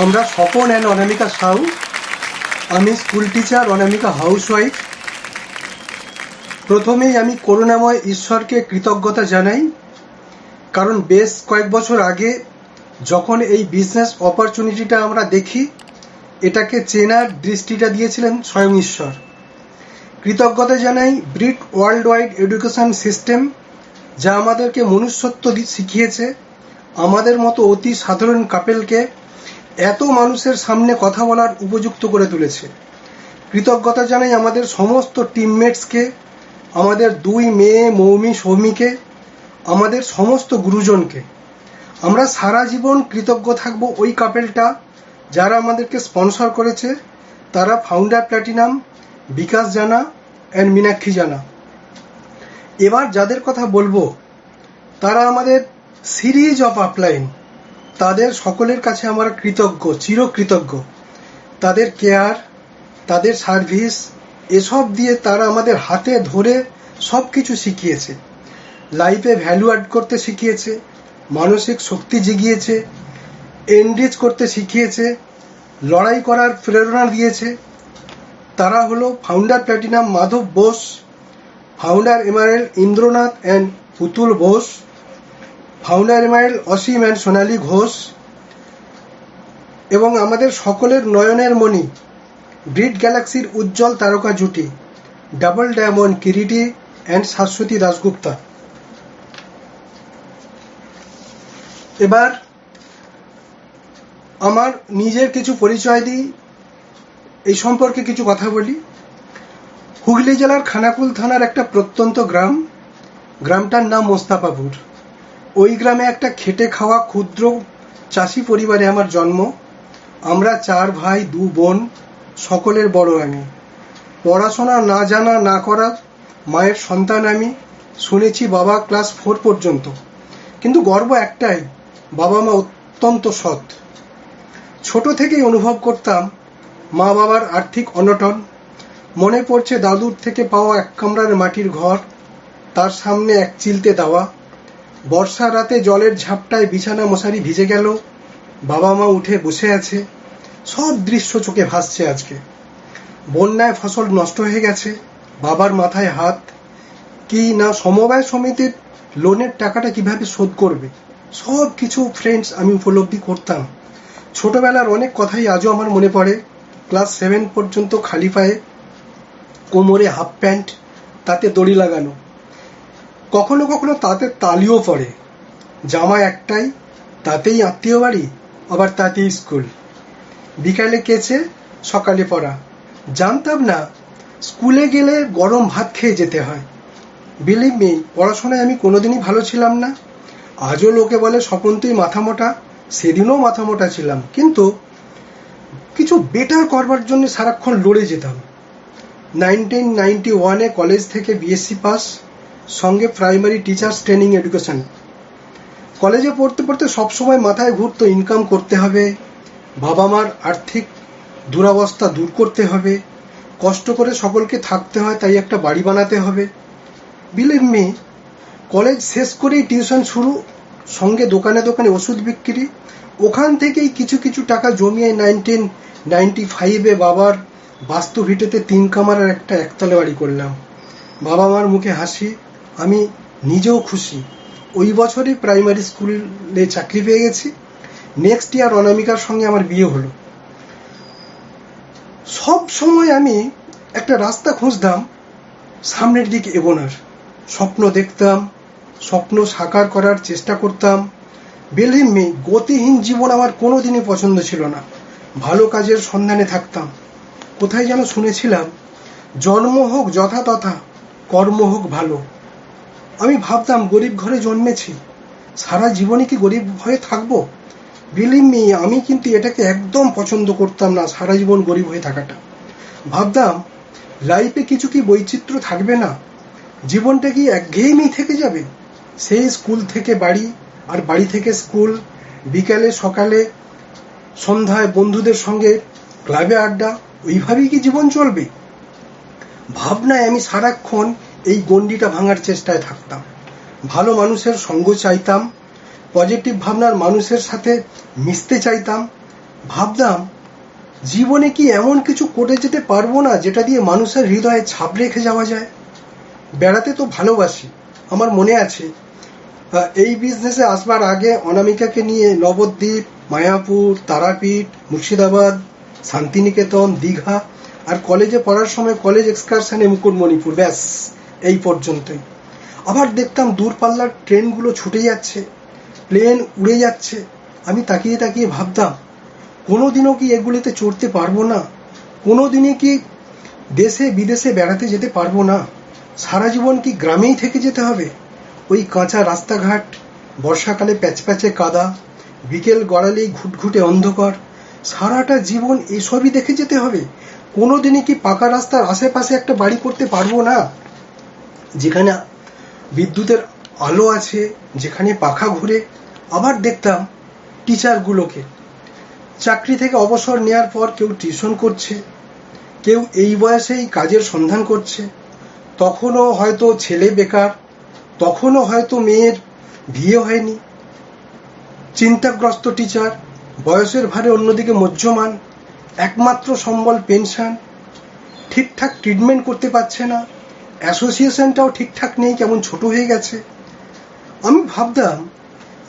আমরা স্বপন অ্যান্ড অনামিকা সাউ। আমি school teacher, অনামিকা housewife. প্রথমেই আমি করুণাময় ঈশ্বরকে কৃতজ্ঞতা জানাই, কারণ বেশ কয়েক বছর আগে যখন এই বিজনেস অপরচুনিটিটা আমরা দেখি, এটাকে চেনার দৃষ্টিটা দিয়েছিলেন স্বয়ং ঈশ্বর। কৃতজ্ঞতা জানাই ব্রিট ওয়ার্ল্ড ওয়াইড এডুকেশন সিস্টেম, যা আমাদেরকে মনুষ্যত্ব শিখিয়েছে, আমাদের মতো অতি সাধারণ কাপেলকে এত মানুষের সামনে কথা বলার উপযুক্ত করে তুলেছে। কৃতজ্ঞতা জানাই আমাদের সমস্ত টিমমেটসকে, আমাদের 2 মেয়ে মৌমি সৌমিকে, আমাদের সমস্ত গুরুজনকে। আমরা সারা জীবন কৃতজ্ঞ থাকব ওই কাপেলটা যারা আমাদেরকে স্পন্সর করেছে, তারা ফাউন্ডার প্ল্যাটিনাম, বিকাশ জানা অ্যান্ড মীনাক্ষী জানা। এবার যাদের কথা বলবো তারা আমাদের সিরিজ অফ আপলাইন, তাদের সকলের কাছে আমরা কৃতজ্ঞ, চিরকৃতজ্ঞ। তাদের কেয়ার, তাদের সার্ভিস, এসব দিয়ে তারা আমাদের হাতে ধরে সব কিছু শিখিয়েছে। লাইফে ভ্যালু অ্যাড করতে শিখিয়েছে, মানসিক শক্তি জেগিয়েছে, এনরিচ করতে শিখিয়েছে, লড়াই করার প্রেরণা দিয়েছে। তারা হলো founder platinum Madhab Bose, founder emerald Indranath and Putul Bose, founder emerald Asim and Sonali Ghosh, এবং আমাদের সকলের নয়নের মণি ব্রিট গ্যালাক্সির উজ্জ্বল তারকা জুটি double diamond Kiriti and Shashwati Dasgupta. এবার আমার নিজের কিছু পরিচয় দিই, এই সম্পর্কে কিছু কথা বলি। হুগলি জেলার খানাকুল থানার একটা প্রত্যন্ত গ্রাম, গ্রামটার নাম মোস্তাফাপুর। ওই গ্রামে একটা খেটে খাওয়া ক্ষুদ্র চাষি পরিবারে আমার জন্ম। আমরা 4 ভাই 2 বোন, সকলের বড় আমি। পড়াশোনা না জানা না করা মায়ের সন্তান আমি। শুনেছি বাবা ক্লাস 4 পর্যন্ত, কিন্তু গর্ব একটাই, বাবা মা অত্যন্ত সৎ। ছোট থেকেই অনুভব করতাম মা বাবার আর্থিক অনটন। মনে পড়ছে দাদুর থেকে পাওয়া 1 কামরার মাটির ঘর, তার সামনে 1 চিলতে দেওয়া। বর্ষা রাতে জলের ঝাপটায় বিছানা মশারি ভিজে গেল, বাবা মা উঠে বসে আছে। সব দৃশ্য চোখে ভাসছে আজকে। বন্যায় ফসল নষ্ট হয়ে গেছে, বাবার মাথায় হাত। কি না সমবায় সমিতির লোনের টাকাটা কিভাবে শোধ করবে, সব কিছু ফ্রেন্ডস আমি উপলব্ধি করতাম। ছোটবেলার অনেক কথাই আজও আমার মনে পড়ে। ক্লাস 7 পর্যন্ত খালি পায়ে, কোমরে হাফ প্যান্ট, তাতে দড়ি লাগানো, কখনো কখনো তাতে তালিও পড়ে। জামা একটাই, তাতেই আত্মীয় বাড়ি, আবার তাতেই স্কুল। বিকালে কেচে সকালে পড়া। জানতাম না স্কুলে গেলে গরম ভাত খেয়ে যেতে হয়। বিলিভ মি, পড়াশোনায় আমি কোনোদিনই ভালো ছিলাম না। আজও লোকে বলে স্বপন তুই মাথা মোটা, সেদিনও মাথা মোটা ছিলাম, কিন্তু কিছু বেটার করবার জন্য সারাক্ষণ লড়ে যেতাম। 1991-এ কলেজ থেকে বিএসসি পাস, সঙ্গে প্রাইমারি টিচার্স ট্রেনিং এডুকেশন। কলেজে পড়তে পড়তে সবসময় মাথায় ঘুরতো ইনকাম করতে হবে, বাবা মার আর্থিক দুরবস্থা দূর করতে হবে, কষ্ট করে সকলকে থাকতে হয়, তাই একটা বাড়ি বানাতে হবে। বিলিভ মি, কলেজ শেষ করেই টিউশন শুরু, সঙ্গে দোকানে দোকানে ওষুধ বিক্রি। ওখান থেকেই কিছু কিছু টাকা জমিয়ে 1995-এ বাবার বাস্তু ভিটেতে 3 কামরার একটা একতলা বাড়ি করলাম। বাবা মার মুখে হাসি, আমি নিজেও খুশি। ওই বছরই প্রাইমারি স্কুলে চাকরি পেয়ে গেছি। নেক্সট ইয়ার অনামিকার সঙ্গে আমার বিয়ে হলো। সব সময় আমি একটা রাস্তা খুঁজতাম সামনের দিকে এগোনোর, স্বপ্ন দেখতাম, স্বপ্ন সাকার করার চেষ্টা করতাম। বিলিভ মি, গতিহীন জীবন আমার কোনোদিনই পছন্দ ছিল না। ভালো কাজের সন্ধানে থাকতাম। কোথায় যেন শুনেছিলাম, জন্ম হোক যথাতথা, কর্ম হোক ভালো। আমি ভাবতাম গরিব ঘরে জন্মেছি, সারা জীবনে কি গরিব হয়ে থাকবো? বিলিভ মি, আমি কিন্তু এটাকে একদম পছন্দ করতাম না, সারা জীবন গরিব হয়ে থাকাটা। ভাবতাম লাইফে কিছু কি বৈচিত্র্য থাকবে না, জীবনটা কি একঘেয়েমি থেকে যাবে। সেই স্কুল থেকে বাড়ি, আর বাড়ি থেকে স্কুল, বিকালে সকালে সন্ধ্যায় বন্ধুদের সঙ্গে ক্লাবে আড্ডা, ওইভাবেই কি জীবন চলবে? ভাবনায় আমি সারাক্ষণ এই গণ্ডিটা ভাঙার চেষ্টায় থাকতাম। ভালো মানুষের সঙ্গ চাইতাম, পজিটিভ ভাবনার মানুষের সাথে মিশতে চাইতাম, ভাবতাম জীবনে কি এমন কিছু করে যেতে পারবো না যেটা দিয়ে মানুষের হৃদয়ে ছাপ রেখে যাওয়া যায়। বেড়াতে তো ভালোবাসি, আমার মনে আছে এই বিজনেসে আসবার আগে অনামিকাকে নিয়ে নবদ্বীপ, মায়াপুর, তারাপীঠ, মুর্শিদাবাদ, শান্তিনিকেতন, দীঘা আর কলেজে পড়ার সময় কলেজ এক্সকারশনে মুকুটমণিপুর, ব্যাস এই পর্যন্তই। আবার দেখতাম দূরপাল্লার ট্রেনগুলো ছুটে যাচ্ছে, প্লেন উড়ে যাচ্ছে, আমি তাকিয়ে তাকিয়ে ভাবতাম কোনোদিনও কি এগুলিতে চড়তে পারবো না, কোনোদিনই কি দেশে বিদেশে বেড়াতে যেতে পারবো না, সারা জীবন কি গ্রামেই থেকে যেতে হবে, ওই কাঁচা রাস্তাঘাট, বর্ষাকালে প্যাচপ্যাচে কাদা, বিকেল গড়ালেই ঘুটঘুটে অন্ধকার, সারাটা জীবন এসবই দেখে যেতে হবে, কোনোদিনই কি পাকা রাস্তার আশেপাশে একটা বাড়ি করতে পারবো না, যেখানে বিদ্যুতের আলো আছে, যেখানে পাখা ঘুরে। আবার দেখতাম টিচারগুলোকে চাকরি থেকে অবসর নেওয়ার পর কেউ টিউশন করছে, কেউ এই বয়সেই কাজের সন্ধান করছে, তখনও হয়তো ছেলে বেকার, তখনও হয়তো মেয়ের বিয়ে হয়নি, চিন্তাগ্রস্ত টিচার, বয়সের ভারে অন্যদিকে মজ্জমান, একমাত্র সম্বল পেনশন, ঠিকঠাক ট্রিটমেন্ট করতে পারছে না, অ্যাসোসিয়েশনটাও ঠিকঠাক নেই, কেমন ছোট হয়ে গেছে। আমি ভাবতাম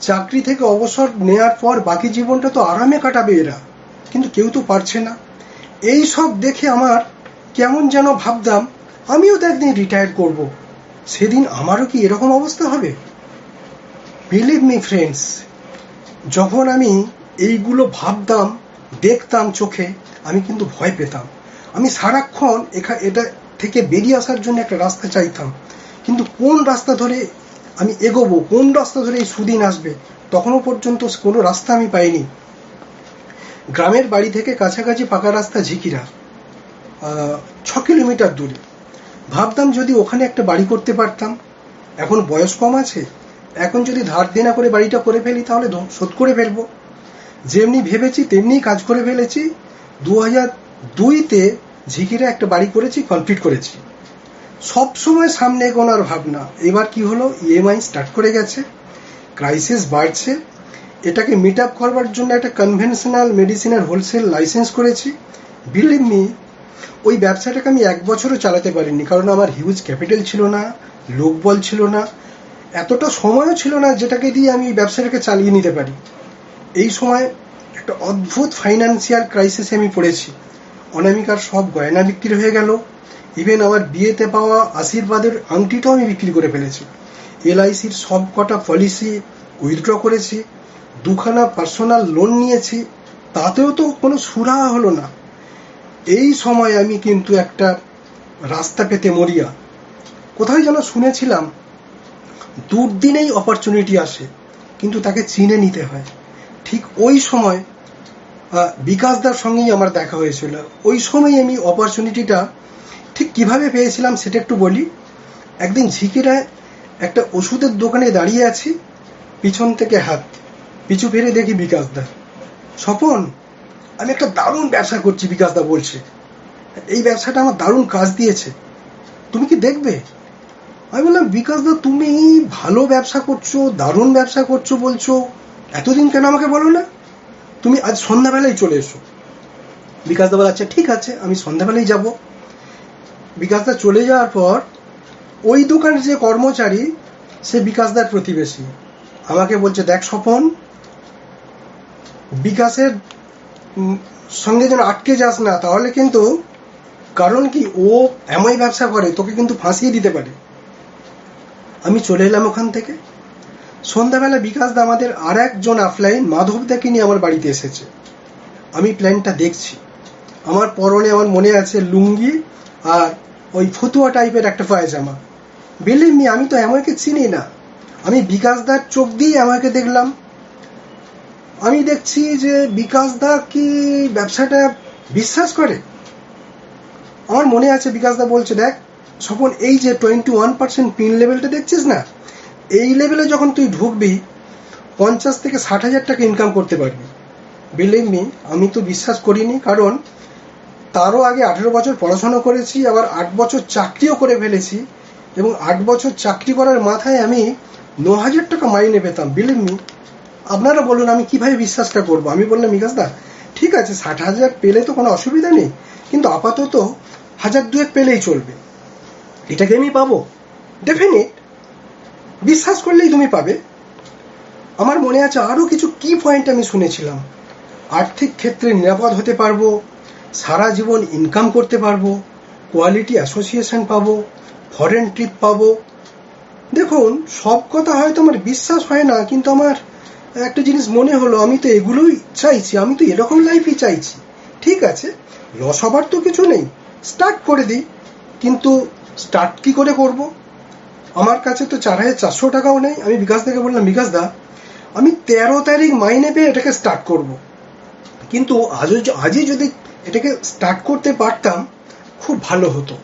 চাকরি থেকে অবসর নেওয়ার পর বাকি জীবনটা তো আরামে কাটাবে এরা, কিন্তু কেউ তো পারছে না। এই সব দেখে আমার কেমন যেন ভাবতাম আমিও তো একদিন রিটায়ার করব, সেদিন আমারও কি এরকম অবস্থা হবে? বিলিভ মি ফ্রেন্ডস, যখন আমি এইগুলো ভাবতাম, দেখতাম চোখে, আমি কিন্তু ভয় পেতাম। আমি সারাক্ষণ এটা থেকে বেরিয়ে আসার জন্য একটা রাস্তা চাইতাম, কিন্তু কোন রাস্তা ধরে আমি এগোবো, কোন রাস্তা ধরে এই সুদিন আসবে, তখনও পর্যন্ত কোনো রাস্তা আমি পাইনি। গ্রামের বাড়ি থেকে কাছাকাছি পাকা রাস্তা ঝিকিরা, 6 কিলোমিটার দূরে। ভাবতাম যদি ওখানে একটা বাড়ি করতে পারতাম। এখন বয়স কম আছে, এখন যদি ধার দেনা করে বাড়িটা করে ফেলি তাহলে শোধ করে ফেলবো। যেমনি ভেবেছি তেমনি কাজ করে ফেলেছি। 2002-তে ঝিকিরা একটা বাড়ি করেছি, কমপ্লিট করেছি। সবসময় সামনে এগোনোর ভাবনা। এবার কি হলো, ইএমআই স্টার্ট করে গেছে, ক্রাইসিস বাড়ছে। এটাকে মিট আপ করবার জন্য একটা কনভেনশনাল মেডিসিনের হোলসেল লাইসেন্স করেছি। বিলিভ মি, ওই ব্যবসাটাকে আমি 1 বছরও চালাতে পারিনি, কারণ আমার হিউজ ক্যাপিটাল ছিল না, লোকবল ছিল না, এতটা সময়ও ছিল না যেটাকে দিয়ে আমি ব্যবসাটাকে চালিয়ে নিতে পারি। এই সময় একটা অদ্ভুত ফাইন্যান্সিয়াল ক্রাইসিসে আমি পড়েছি। অনামিকার সব গয়না বিক্রি হয়ে গেল, ইভেন আমার বিয়েতে পাওয়া আশীর্বাদের আংটিটাও আমি বিক্রি করে ফেলেছি। এলআইসির সব কটা পলিসি উইথড্র করেছি, 2খানা পার্সোনাল লোন নিয়েছি, তাতেও তো কোনো সুরাহা হলো না। এই সময় আমি কিন্তু একটা রাস্তা পেতে মরিয়া। কোথায় যেন শুনেছিলাম দুর্দিনেই অপরচুনিটি আসে, কিন্তু তাকে চিনে নিতে হয়। ঠিক ওই সময় বিকাশদার সঙ্গেই আমার দেখা হয়েছিল। ওই সময় আমি অপরচুনিটিটা ঠিক কিভাবে পেয়েছিলাম সেটা একটু বলি। একদিন ঝিকিরায় একটা ওষুধের দোকানে দাঁড়িয়ে আছি, পিছন থেকে হাত, পিছু ফিরে দেখি বিকাশদা। স্বপন, আমি একটা দারুণ ব্যবসা করছি, বিকাশদা বলছে, এই ব্যবসাটা আমার দারুণ কাজ দিয়েছে, তুমি কি দেখবে? আমি বললাম, বিকাশদা তুমি ভালো ব্যবসা করছো, দারুণ ব্যবসা করছো বলছো, এতদিন কেন আমাকে বলো না? তুমি আজ সন্ধ্যাবেলায় চলে এসো। বিকাশদা বলে, আচ্ছা ঠিক আছে, আমি সন্ধ্যাবেলায় যাব। বিকাশদা চলে যাওয়ার পর ওই দোকানের যে কর্মচারী, সে বিকাশদার প্রতিবেশী, আমাকে বলছে, দেখ স্বপন, বিকাশের সঙ্গে যেন আটকে যাস না, তাহলে কিন্তু, কারণ কি ও এমনই ব্যবসা করে, তোকে কিন্তু ফাঁসিয়ে দিতে পারে। আমি চলে এলাম ওখান থেকে। সন্ধ্যাবেলা বিকাশদা আমাদের আর একজন অফলাইন মাধবদাকে নিয়ে আমার বাড়িতে এসেছে। আমি প্ল্যানটা দেখছি। আমার পরনে, আমার মনে আছে, লুঙ্গি আর ওই ফতুয়া টাইপের একটা পায়জামা। বিলিভ মি, আমি তো আমাকে চিনি না। আমি বিকাশদার চোখ দিয়ে আমাকে দেখলাম। আমি দেখছি যে বিকাশদা কি ব্যবসাটা বিশ্বাস করে। আমার মনে আছে বিকাশদা বলছে, দেখ স্বপন, এই যে 21% পিন লেভেলটা দেখছিস না, এই লেভেলে যখন তুই ঢুকবি 50 থেকে 60 হাজার টাকা ইনকাম করতে পারবি। বিলিভ মি, আমি তো বিশ্বাস করিনি, কারণ তারও আগে 18 বছর পড়াশোনা করেছি, আবার 8 বছর চাকরিও করে ফেলেছি, এবং 8 বছর চাকরি করার মাথায় আমি 9,000 টাকা মাইনে পেতাম। বিলিভ মি, আপনারা বলুন আমি কিভাবে বিশ্বাসটা করবো? আমি বললাম, বিকাশদা ঠিক আছে 60,000 পেলে তো কোনো অসুবিধা নেই, কিন্তু আপাতত 1,000-2 পেলেই চলবে। এটাকে আমি পাবো? ডেফিনেট, বিশ্বাস করলেই তুমি পাবে। আমার মনে আছে আরও কিছু কি পয়েন্ট আমি শুনেছিলাম। আর্থিক ক্ষেত্রে নিরাপদ হতে পারবো, সারা জীবন ইনকাম করতে পারবো, কোয়ালিটি অ্যাসোসিয়েশন পাবো, ফরেন ট্রিপ পাবো। দেখুন, সব কথা হয়তো আমার বিশ্বাস হয় না, কিন্তু আমার একটা জিনিস মনে হলো, আমি তো এগুলোই চাইছি, আমি তো এরকম লাইফই চাইছি। ঠিক আছে, লস হবার তো কিছু নেই, স্টার্ট করে দিই। কিন্তু স্টার্ট কি করে করব? আমার কাছে তো 4,400 টাকাও নেই। আমি বিকাশ থেকে বললাম, বিকাশ দা, আমি 13 তারিখ মাইনে পেয়ে এটাকে স্টার্ট করব, কিন্তু আজই যদি এটাকে স্টার্ট করতে পারতাম খুব ভালো হতো।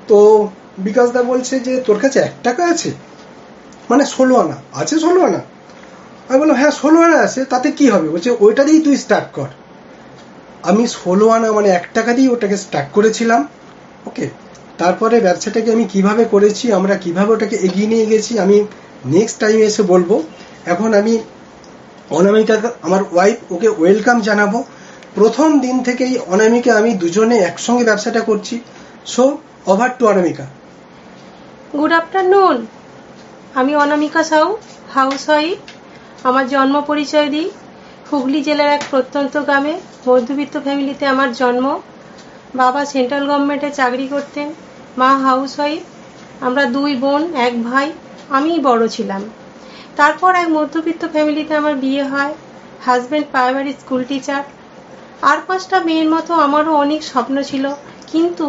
তো বিকাশ দা বলছে যে তোর কাছে 1 টাকা আছে, মানে 16 আনা আছে। 16 আনা? আমি বললাম হ্যাঁ 16 আনা আছে, তাতে কি হবে? বলছে ওইটা দিয়েই তুই স্টার্ট কর। আমি 16 আনা মানে 1 টাকা দিয়ে ওটাকে স্টার্ট করেছিলাম। ওকে, তারপরে ব্যবসাটাকে আমি কিভাবে করেছি, আমরা কিভাবে ওটাকে এগিয়ে নিয়ে গেছি, আমি নেক্সট টাইমে এসে বলবো। এখন আমি অনামিকা, আমার ওয়াইফ, ওকে ওয়েলকাম জানাবো। প্রথম দিন থেকেই অনামিকা আমি দুজনে একসঙ্গে ব্যবসাটা করছি। So over to Anamika. Good afternoon. আমি অনামিকা সাউ, হাউস ওয়াইফ। আমার জন্ম পরিচয় দিই। হুগলি জেলার এক প্রত্যন্ত গ্রামে মধ্যবিত্ত ফ্যামিলিতে আমার জন্ম। বাবা সেন্ট্রাল গভর্নমেন্টে চাকরি করতেন, মা হাউস ওয়াইফ। আমরা 2 বোন 1 ভাই, আমিই বড় ছিলাম। তারপর এক মধ্যবিত্ত ফ্যামিলিতে আমার বিয়ে হয়। Husband primary school teacher. আর 5টা মেয়ের মতো আমারও অনেক স্বপ্ন ছিল, কিন্তু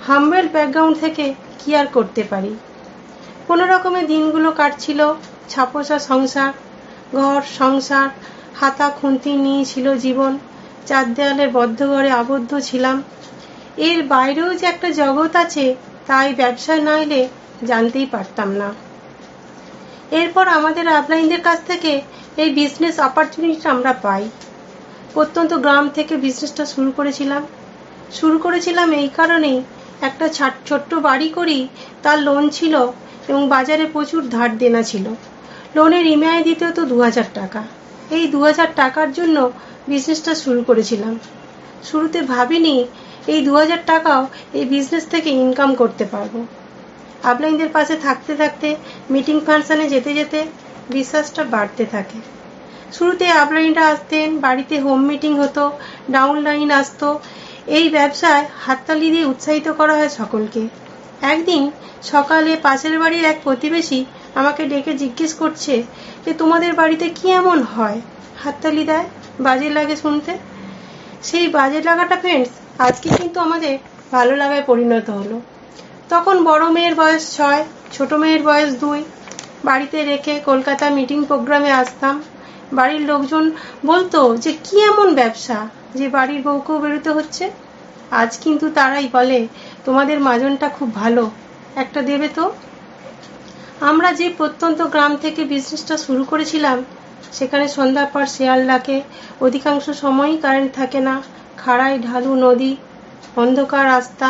হাম্বেল ব্যাকগ্রাউন্ড থেকে কি আর করতে পারি। কোনো রকমের দিনগুলো কাটছিল। ছাপোষা সংসার, ঘর সংসার, হাতা খুন্তি নিয়ে ছিল জীবন। 4 দেয়ালের বদ্ধ ঘরে আবদ্ধ ছিলাম। এর বাইরেও যে একটা জগৎ আছে, তাই ব্যবসায় না এলে জানতেই পারতাম না। এরপর আমাদের আপলাইনদের কাছ থেকে এই বিজনেস অপরচুনিটি আমরা পাই। প্রত্যন্ত গ্রাম থেকে বিজনেসটা শুরু করেছিলাম এই কারণেই, একটা ছোট্ট বাড়ি করি, তার লোন ছিল এবং বাজারে প্রচুর ধার দেনা ছিল। লোনের ইএমআই দিতে হতো 2,000 টাকা। এই 2,000 টাকার জন্য বিজনেসটা শুরু করেছিলাম। শুরুতে ভাবিনি এই 2,000 টাকাও এই বিজনেস থেকে ইনকাম করতে পারবো। আপলাইনদের পাশে থাকতে থাকতে, মিটিং ফাংশনে যেতে যেতে বিশ্বাসটা বাড়তে থাকে। শুরুতে আপলাইনরা আসতেন, বাড়িতে হোম মিটিং হতো, ডাউনলাইন আসতো। এই ব্যবসায় হাততালি দিয়ে উৎসাহিত করা হয় সকলকে। একদিন সকালে পাশের বাড়ির এক প্রতিবেশী আমাকে ডেকে জিজ্ঞেস করছে যে তোমাদের বাড়িতে কি এমন হয়, হাততালি দেয়, বাজে লাগে শুনতে। সেই বাজে লাগাটা ফ্রেন্ডস আজকে কিন্তু আমাদের ভালো লাগায় পরিণত হলো। তখন বড় মেয়ের বয়স 6, ছোট মেয়ের বয়স 2। বাড়িতে রেখে কলকাতা মিটিং প্রোগ্রামে আসতাম। বাড়ির লোকজন বলতো যে কি এমন ব্যবসা যে বাড়ির বউকেও বেরোতে হচ্ছে। আজ কিন্তু তারাই বলে তোমাদের মাজনটা খুব ভালো, একটা দেবে তো। আমরা যে প্রত্যন্ত গ্রাম থেকে বিজনেসটা শুরু করেছিলাম, সেখানে সন্ধ্যার পর শেয়াল ডাকে, অধিকাংশ সময়ই কারেন্ট থাকে না, খাড়াই ঢালু নদী, অন্ধকার রাস্তা।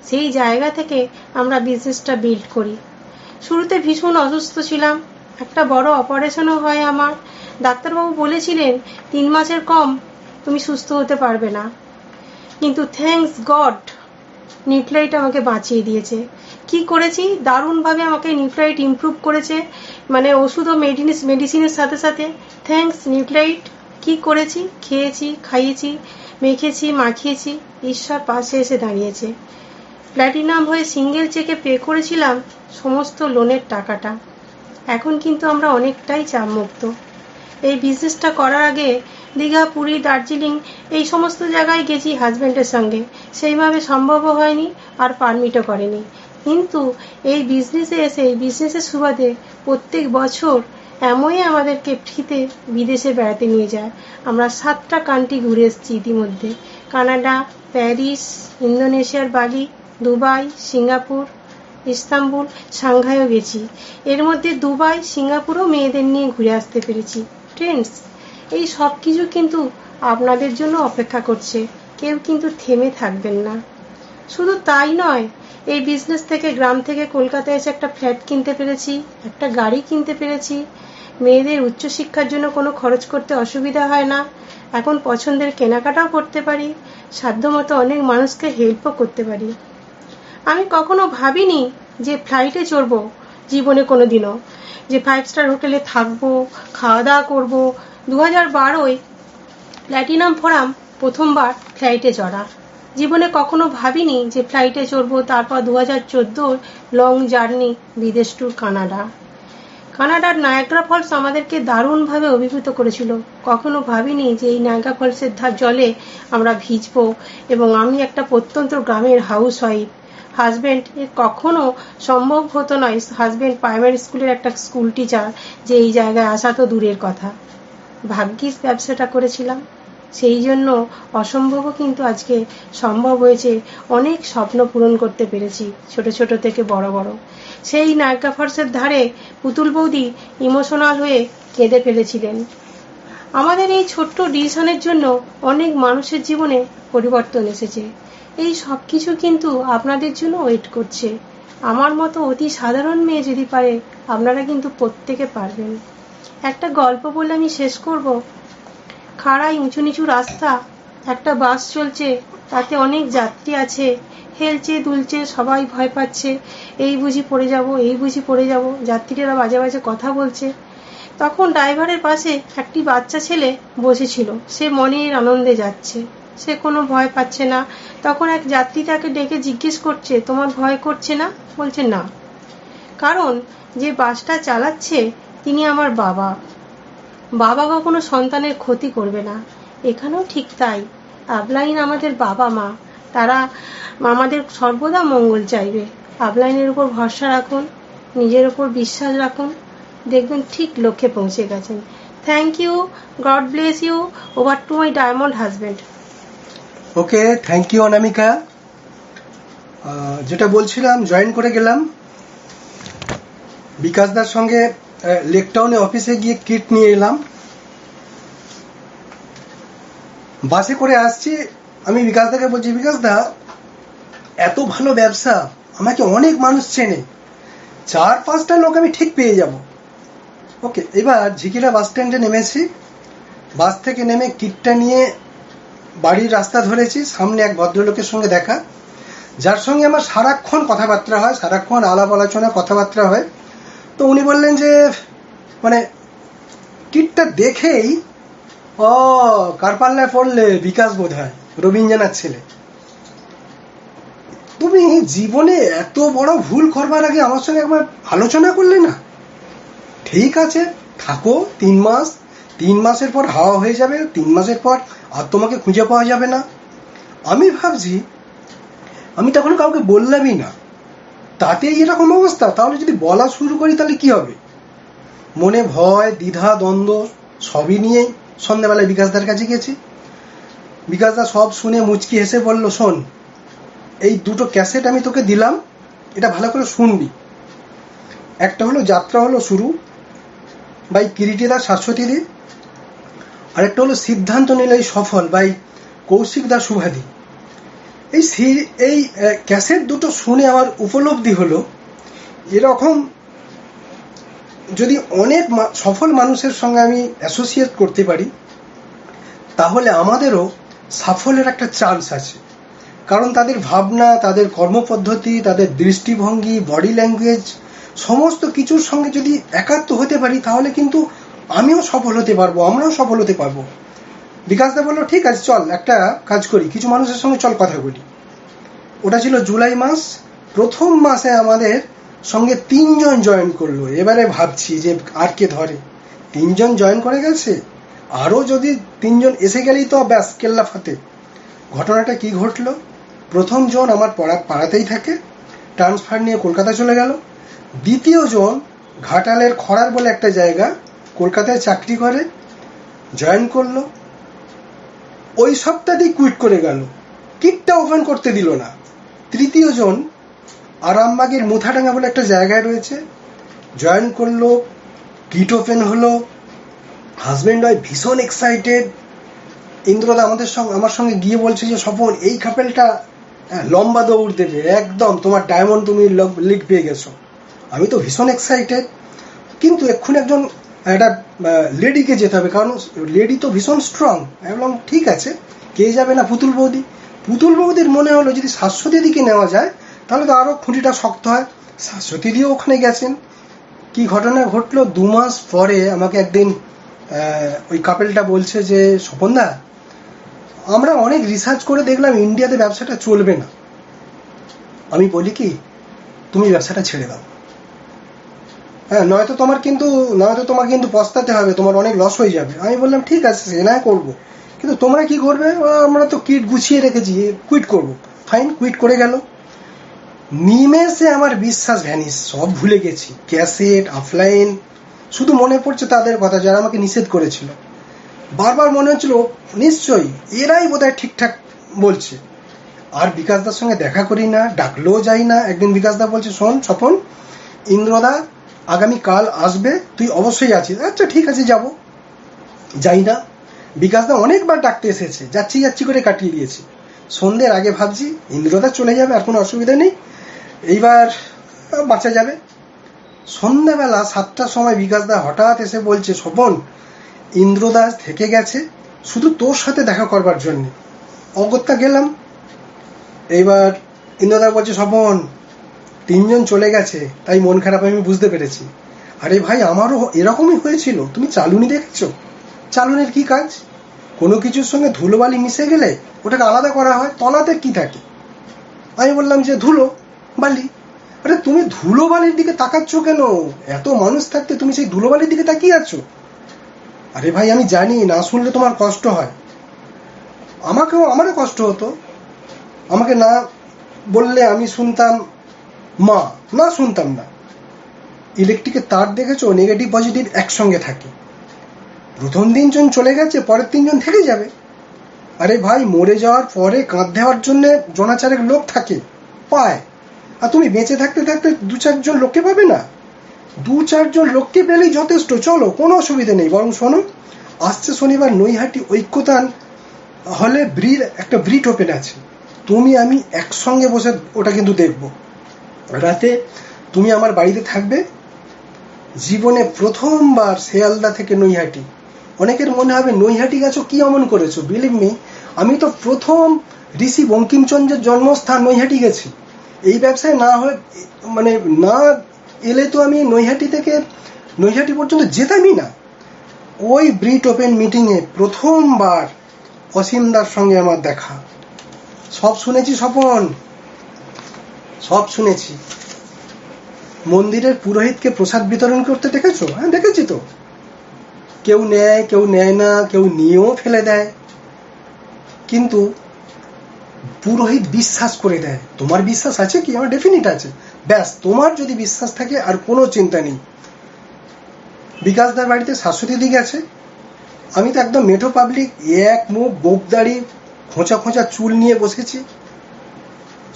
সেই জায়গা থেকে আমরা বিজনেসটা বিল্ড করি। শুরুতে ভীষণ অসুস্থ ছিলাম, একটা বড় অপারেশনও হয় আমার। ডাক্তারবাবু বলেছিলেন 3 মাসের কম তুমি সুস্থ হতে পারবে না, কিন্তু থ্যাঙ্কস গড নিউক্লিয়াইট আমাকে বাঁচিয়ে দিয়েছে। কি করেছি, দারুণভাবে আমাকে নিউক্লিয়াইট ইমপ্রুভ করেছে, মানে ওষুধ ও মেডিসিনের সাথে সাথে থ্যাঙ্কস নিউক্লিয়াইট। কি করেছি, খেয়েছি, খাইয়েছি, মেখেছি, মাখিয়েছি, ঈশ্বর পাশে এসে দাঁড়িয়েছে। প্ল্যাটিনাম হয়ে সিঙ্গেল চেকে পে করেছিলাম সমস্ত লোনের টাকাটা। এখন কিন্তু আমরা অনেকটাই চাপমুক্ত। এই বিজনেসটা করার আগে দীঘা, পুরী, দার্জিলিং এই সমস্ত জায়গায় গেছি হাজব্যান্ডের সঙ্গে, সেইভাবে সম্ভবও হয়নি আর পারমিটও করেনি। কিন্তু এই বিজনেসে এসে, এই বিজনেসের সুবাদে প্রত্যেক বছর এমনই আমাদেরকে ফ্রিতে বিদেশে বেড়াতে নিয়ে যায়। আমরা 7টা কান্ট্রি ঘুরে এসেছি ইতিমধ্যে। কানাডা, প্যারিস, ইন্দোনেশিয়ার বালি, দুবাই, সিঙ্গাপুর, ইস্তাম্বুল, সাংহাইও গেছি। এর মধ্যে দুবাই, সিঙ্গাপুরও মেয়েদের নিয়ে ঘুরে আসতে পেরেছি। ফ্রেন্ডস, এই সব কিছু কিন্তু আপনাদের জন্য অপেক্ষা করছে। কেউ কিন্তু থেমে থাকবেন না। শুধু তাই নয়, এই বিজনেস থেকে গ্রাম থেকে কলকাতায় এসে একটা ফ্ল্যাট কিনতে পেরেছি, একটা গাড়ি কিনতে পেরেছি, মেয়েদের উচ্চশিক্ষার জন্য কোনো খরচ করতে অসুবিধা হয় না। এখন পছন্দের কেনাকাটাও করতে পারি, সাধ্যমতো অনেক মানুষকে হেল্পও করতে পারি। আমি কখনো ভাবিনি যে ফ্লাইটে চড়বো, জীবনে কোনো দিনও, যে 5 স্টার হোটেলে থাকবো, খাওয়া দাওয়া করবো। 2012 প্ল্যাটিনাম ফোরাম প্রথমবার ফ্লাইটে চড়া। জীবনে কখনো ভাবিনি যে ফ্লাইটে চড়বো। তারপর 2014 লং জার্নি বিদেশ ট্যুর কানাডার নায়াগ্রা ফলস আমাদেরকে দারুণভাবে অভিভূত করেছিল। কখনো ভাবিনি যে এই নায়াগ্রা ফলসের জলে আমরা ভিজবো, এবং আমি একটা প্রত্যন্ত গ্রামের হাউস ওয়াইফ। হাজব্যান্ড কখনো সম্ভব হতো নয়, হাজব্যান্ড প্রাইমারি স্কুলের একটা স্কুল টিচার, যে এই জায়গায় আসা তো দূরের কথা। ভাগ্যিস ব্যবসাটা করেছিলাম, সেই জন্য অসম্ভবও কিন্তু আজকে সম্ভব হয়েছে। অনেক স্বপ্ন পূরণ করতে পেরেছি, ছোট ছোট থেকে বড় বড়। সেই নায়িকা ফলসের ধারে পুতুল বৌদি ইমোশনাল হয়ে কেঁদে ফেলেছিলেন। আমাদের এই ছোট্ট ডিসিশনের জন্য অনেক মানুষের জীবনে পরিবর্তন এসেছে। এই সব কিছু কিন্তু আপনাদের জন্য ওয়েট করছে। আমার মতো অতি সাধারণ মেয়ে যদি পারে, আপনারা কিন্তু প্রত্যেকে পারবেন। একটা গল্প বলে আমি শেষ করব। খাড়াই উঁচু নিচু রাস্তা, একটা বাস চলছে, তাতে অনেক যাত্রী আছে, হেলছে দুলছে, সবাই ভয় পাচ্ছে, এই বুঝি পড়ে যাব, এই বুঝি পড়ে যাব। যাত্রীরা বাজে বাজে কথা বলছে। তখন ড্রাইভারের পাশে একটি বাচ্চা ছেলে বসেছিল, সে মনের আনন্দে যাচ্ছে, সে কোনো ভয় পাচ্ছে না। তখন এক যাত্রী তাকে ডেকে জিজ্ঞেস করছে, তোমার ভয় করছে না? বলছে না, কারণ যে বাসটা চালাচ্ছে তিনি আমার বাবা। বাবা কখনো সন্তানের ক্ষতি করবে না। এখানেও ঠিক তাই। আপলাইন আমাদের বাবা মা, তারা আমাদের সর্বদা মঙ্গল চাইবে। আপলাইনের উপর ভরসা রাখুন, নিজের উপর বিশ্বাস রাখুন, দেখবেন ঠিক লক্ষ্যে পৌঁছে গেছেন। Thank you, God bless you. Over to my diamond husband. Okay, thank you Anamika. যেটা বলছিলাম, জয়েন করে গেলাম বিকাশদার সঙ্গে লেকটাউনে অফিসে গিয়ে কিট নিয়ে এলাম। বাসে করে আসছি, আমি বিকাশদাকে বলছি, বিকাশদা এত ভালো ব্যবসা, আমাকে অনেক মানুষ চেনে, 4-5টা লোক আমি ঠিক পেয়ে যাব। ওকে, এবার ঝিকিরা বাস স্ট্যান্ডে নেমেছি। বাস থেকে নেমে কিটটা নিয়ে বাড়ির রাস্তা ধরেছি। সামনে এক ভদ্রলোকের সঙ্গে দেখা, যার সঙ্গে আমার সারাক্ষণ কথাবার্তা হয়, সারাক্ষণ আলাপ আলোচনা কথাবার্তা হয়। তো উনি বললেন যে মানে কিটটা দেখেই, ও কার পাল্লায় পড়লে, বিকাশ বোধ হয়, রবীন্দ্রনাথ ছেলে। তুমি জীবনে এত বড় ভুল করবার আগে আমার সঙ্গে একবার আলোচনা করলে না? ঠিক আছে, থাকো 3 মাস, 3 মাসের পর হাওয়া হয়ে যাবে, 3 মাসের পর আর তোমাকে খুঁজে পাওয়া যাবে না। আমি ভাবছি, আমি তখন কাউকে বললামই না, তাতেই এরকম অবস্থা। তাহলে যদি বলা শুরু করি তাহলে কি হবে? মনে ভয়, দ্বিধা, দ্বন্দ্ব সবই নিয়ে সন্ধ্যাবেলায় বিকাশদার কাছে গেছি। বিকাশদা সব শুনে মুচকি হেসে বলল, শোন, এই 2টো ক্যাসেট আমি তোকে দিলাম, এটা ভালো করে শুনবি। একটা হলো যাত্রা হলো শুরু বাই কিরিটিদা শাশ্বতীদি, আরেকটা হলো সিদ্ধান্ত নিলেই সফল বাই কৌশিকদা শুভাদি। এই ক্যাসেট দুটো শুনে আমার উপলব্ধি হলো, এরকম যদি অনেক সফল মানুষের সঙ্গে আমি অ্যাসোসিয়েট করতে পারি, তাহলে আমাদেরও সাফল্যের একটা চান্স আছে। কারণ তাদের ভাবনা, তাদের কর্মপদ্ধতি, তাদের দৃষ্টিভঙ্গি, বডি ল্যাঙ্গুয়েজ, সমস্ত কিছুর সঙ্গে যদি একাত্ম হতে পারি, তাহলে কিন্তু আমিও সফল হতে পারবো, আমরাও সফল হতে পারবো। বিকাশদা বললো, ঠিক আছে, চল একটা কাজ করি, কিছু মানুষের সঙ্গে চল কথা বলি। ওটা ছিল জুলাই মাস। প্রথম মাসে আমাদের সঙ্গে 3 জন জয়েন করলো। এবারে ভাবছি যে আর কে ধরে, 3 জন জয়েন করে গেছে, আরও যদি 3 জন এসে গেলেই তো ব্যাস কেল্লা ফাতে। ঘটনাটা কি ঘটলো? প্রথম জন আমার পাড়াতেই থাকে, ট্রান্সফার নিয়ে কলকাতা চলে গেল। দ্বিতীয় জন ঘাটালের খড়ার বলে একটা জায়গা, কলকাতায় চাকরি করে, জয়েন করলো। ওই সপ্তাহতেই কুইট করে গেল, কিটটা ওপেন করতে দিল না। তৃতীয় জন আরামবাগের মুথাডাঙ্গা বলে একটা জায়গায় রয়েছে, জয়েন করলো, কিট ওপেন হলো। হাজব্যান্ড ওয়াইফ ভীষণ এক্সাইটেড। ইন্দ্রদা আমার সঙ্গে গিয়ে বলছে যে, স্বপন, এই কাপেলটা লম্বা দৌড় দেবে, একদম তোমার ডায়মন্ড, তুমি লিগ পেয়ে গেছো। আমি তো ভীষণ এক্সাইটেড। কিন্তু এক্ষুনি একজন একটা লেডিকে যেতে হবে, কারণ লেডি তো ভীষণ স্ট্রং। আমি বললাম ঠিক আছে, কে যাবে না? পুতুল বৌদি। পুতুল বৌদির মনে হলো যদি শাশ্বতী দিকে নেওয়া যায় তাহলে তো আরও খুঁটিটা শক্ত হয়। শাশ্বতী দিয়েও ওখানে গেছেন। কি ঘটনা ঘটলো, 2 মাস পরে আমাকে একদিন ওই কাপেলটা বলছে যে স্বপনদা, আমরা অনেক রিসার্চ করে দেখলাম ইন্ডিয়াতে ব্যবসাটা চলবে না। আমি বলি কি, তুমি ব্যবসাটা ছেড়ে দাও। হ্যাঁ, নয়তো তোমার কিন্তু পস্তাতে হবে, তোমার অনেক লস হয়ে যাবে। আমি বললাম ঠিক আছে, সে না করবো, কিন্তু তোমরা কি করবে? আমরা তো কিট গুছিয়ে রেখেছি, কুইট করবো। ফাইন, কুইট করে গেল। নিমেষে আমার বিশ্বাস ভ্যানিস, সব ভুলে গেছি, ক্যাসেট, অফলাইন। শুধু মনে পড়ছে তাদের কথা যারা আমাকে নিষেধ করেছিল। বারবার মনে হচ্ছিল নিশ্চয়ই এরাই বোধহয় ঠিকঠাক বলছে। আর বিকাশদার সঙ্গে দেখা করি না, ডাকলেও যাই না। একদিন বিকাশদা বলছে, শোন স্বপন, ইন্দ্রদা আগামীকাল আসবে, তুই অবশ্যই আছিস। আচ্ছা ঠিক আছে, যাব। যাই না। বিকাশদা অনেকবার ডাকতে এসেছে, যাচ্ছি করে কাটিয়ে দিয়েছি। সন্ধ্যের আগে ভাবছি ইন্দ্রদা চলে যাবে, আর কোনো অসুবিধা নেই, এইবার বাঁচা যাবে। সন্ধ্যাবেলা 7টার সময় বিকাশদা হঠাৎ এসে বলছে, স্বপন, ইন্দ্রদাস থেকে গেছে শুধু তোর সাথে দেখা করবার জন্য। অগত্যা গেলাম। এইবার ইন্দ্রদা বলছে, স্বপন, 3 জন চলে গেছে, তাই মন খারাপ আমি বুঝতে পেরেছি। আরে ভাই, আমারও এরকমই হয়েছিল। তুমি চালুনি দেখেছো? চালুনির কি কাজ? কোনো কিছুর সঙ্গে ধুলোবালি মিশে গেলে ওটাকে আলাদা করা হয়, তলাতে কি থাকে? আমি বললাম যে ধুলো বালি। আরে তুমি ধুলোবালির দিকে তাকাচ্ছ কেন? এত মানুষ থাকতে তুমি সেই ধুলোবালির দিকে তাকিয়ে আছো? আরে ভাই, আমি জানি না শুনলে তোমার কষ্ট হয়, আমারও কষ্ট হতো। আমাকে না বললে আমি শুনতাম মা, না শুনতাম না। ইলেকট্রিকের তার দেখেছো, নেগেটিভ পজিটিভ একসঙ্গে থাকে। প্রথম 3 জন চলে গেছে, পরের 3 জন থেকে যাবে। আরে ভাই, মরে যাওয়ার পরে কাঁধ দেওয়ার জন্য জনাচারেক লোক থাকে, পায়। আর তুমি বেঁচে থাকতে থাকতে 2-4 জন লোককে পাবে না? 2-4 জন লোককে পেলেই যথেষ্ট, চলো, কোনো অসুবিধা নেই। বরং শোনো, আসছে শনিবার নৈহাটি ঐক্যতান হলে একটা ব্রিট ওপেন আছে। তুমি আমি একসঙ্গে বসে ওটা কিন্তু দেখবো। রাতে তুমি আমার বাড়িতে থাকবে। জীবনে প্রথমবার শিয়ালদা থেকে নৈহাটি। অনেকের মনে হবে নৈহাটি গেছো, কি অমন করেছো? বিলিভ মি, আমি তো প্রথম ঋষি বঙ্কিমচন্দ্রের জন্মস্থান নৈহাটি গেছি। এই ব্যবসায় না এলে তো আমি নৈহাটি পর্যন্ত যেতামই না। ওই ব্রিট ওপেন মিটিংয়ে প্রথমবার অসীমদার সঙ্গে আমার দেখা। সব শুনেছি স্বপন, সব শুনেছি। মন্দিরের পুরোহিতকে প্রসাদ বিতরণ করতে দেখেছো? হ্যাঁ, দেখেছি তো। কেউ নেয়, কেউ নেয় না, কেউ নিয়েও ফেলে দেয়। কিন্তু পুরোহিত বিশ্বাস করে দেয়। তোমার বিশ্বাস আছে কি? আমার ডেফিনিট আছে। ব্যাস, তোমার যদি বিশ্বাস থাকে আর কোনো চিন্তা নেই। বিকাশদার বাড়িতে শাশ্বতী গেছে। আমি তো একদম মেঠো পাবলিক, এক মুখ গোপদাড়ি, খোঁচা চুল নিয়ে বসেছি।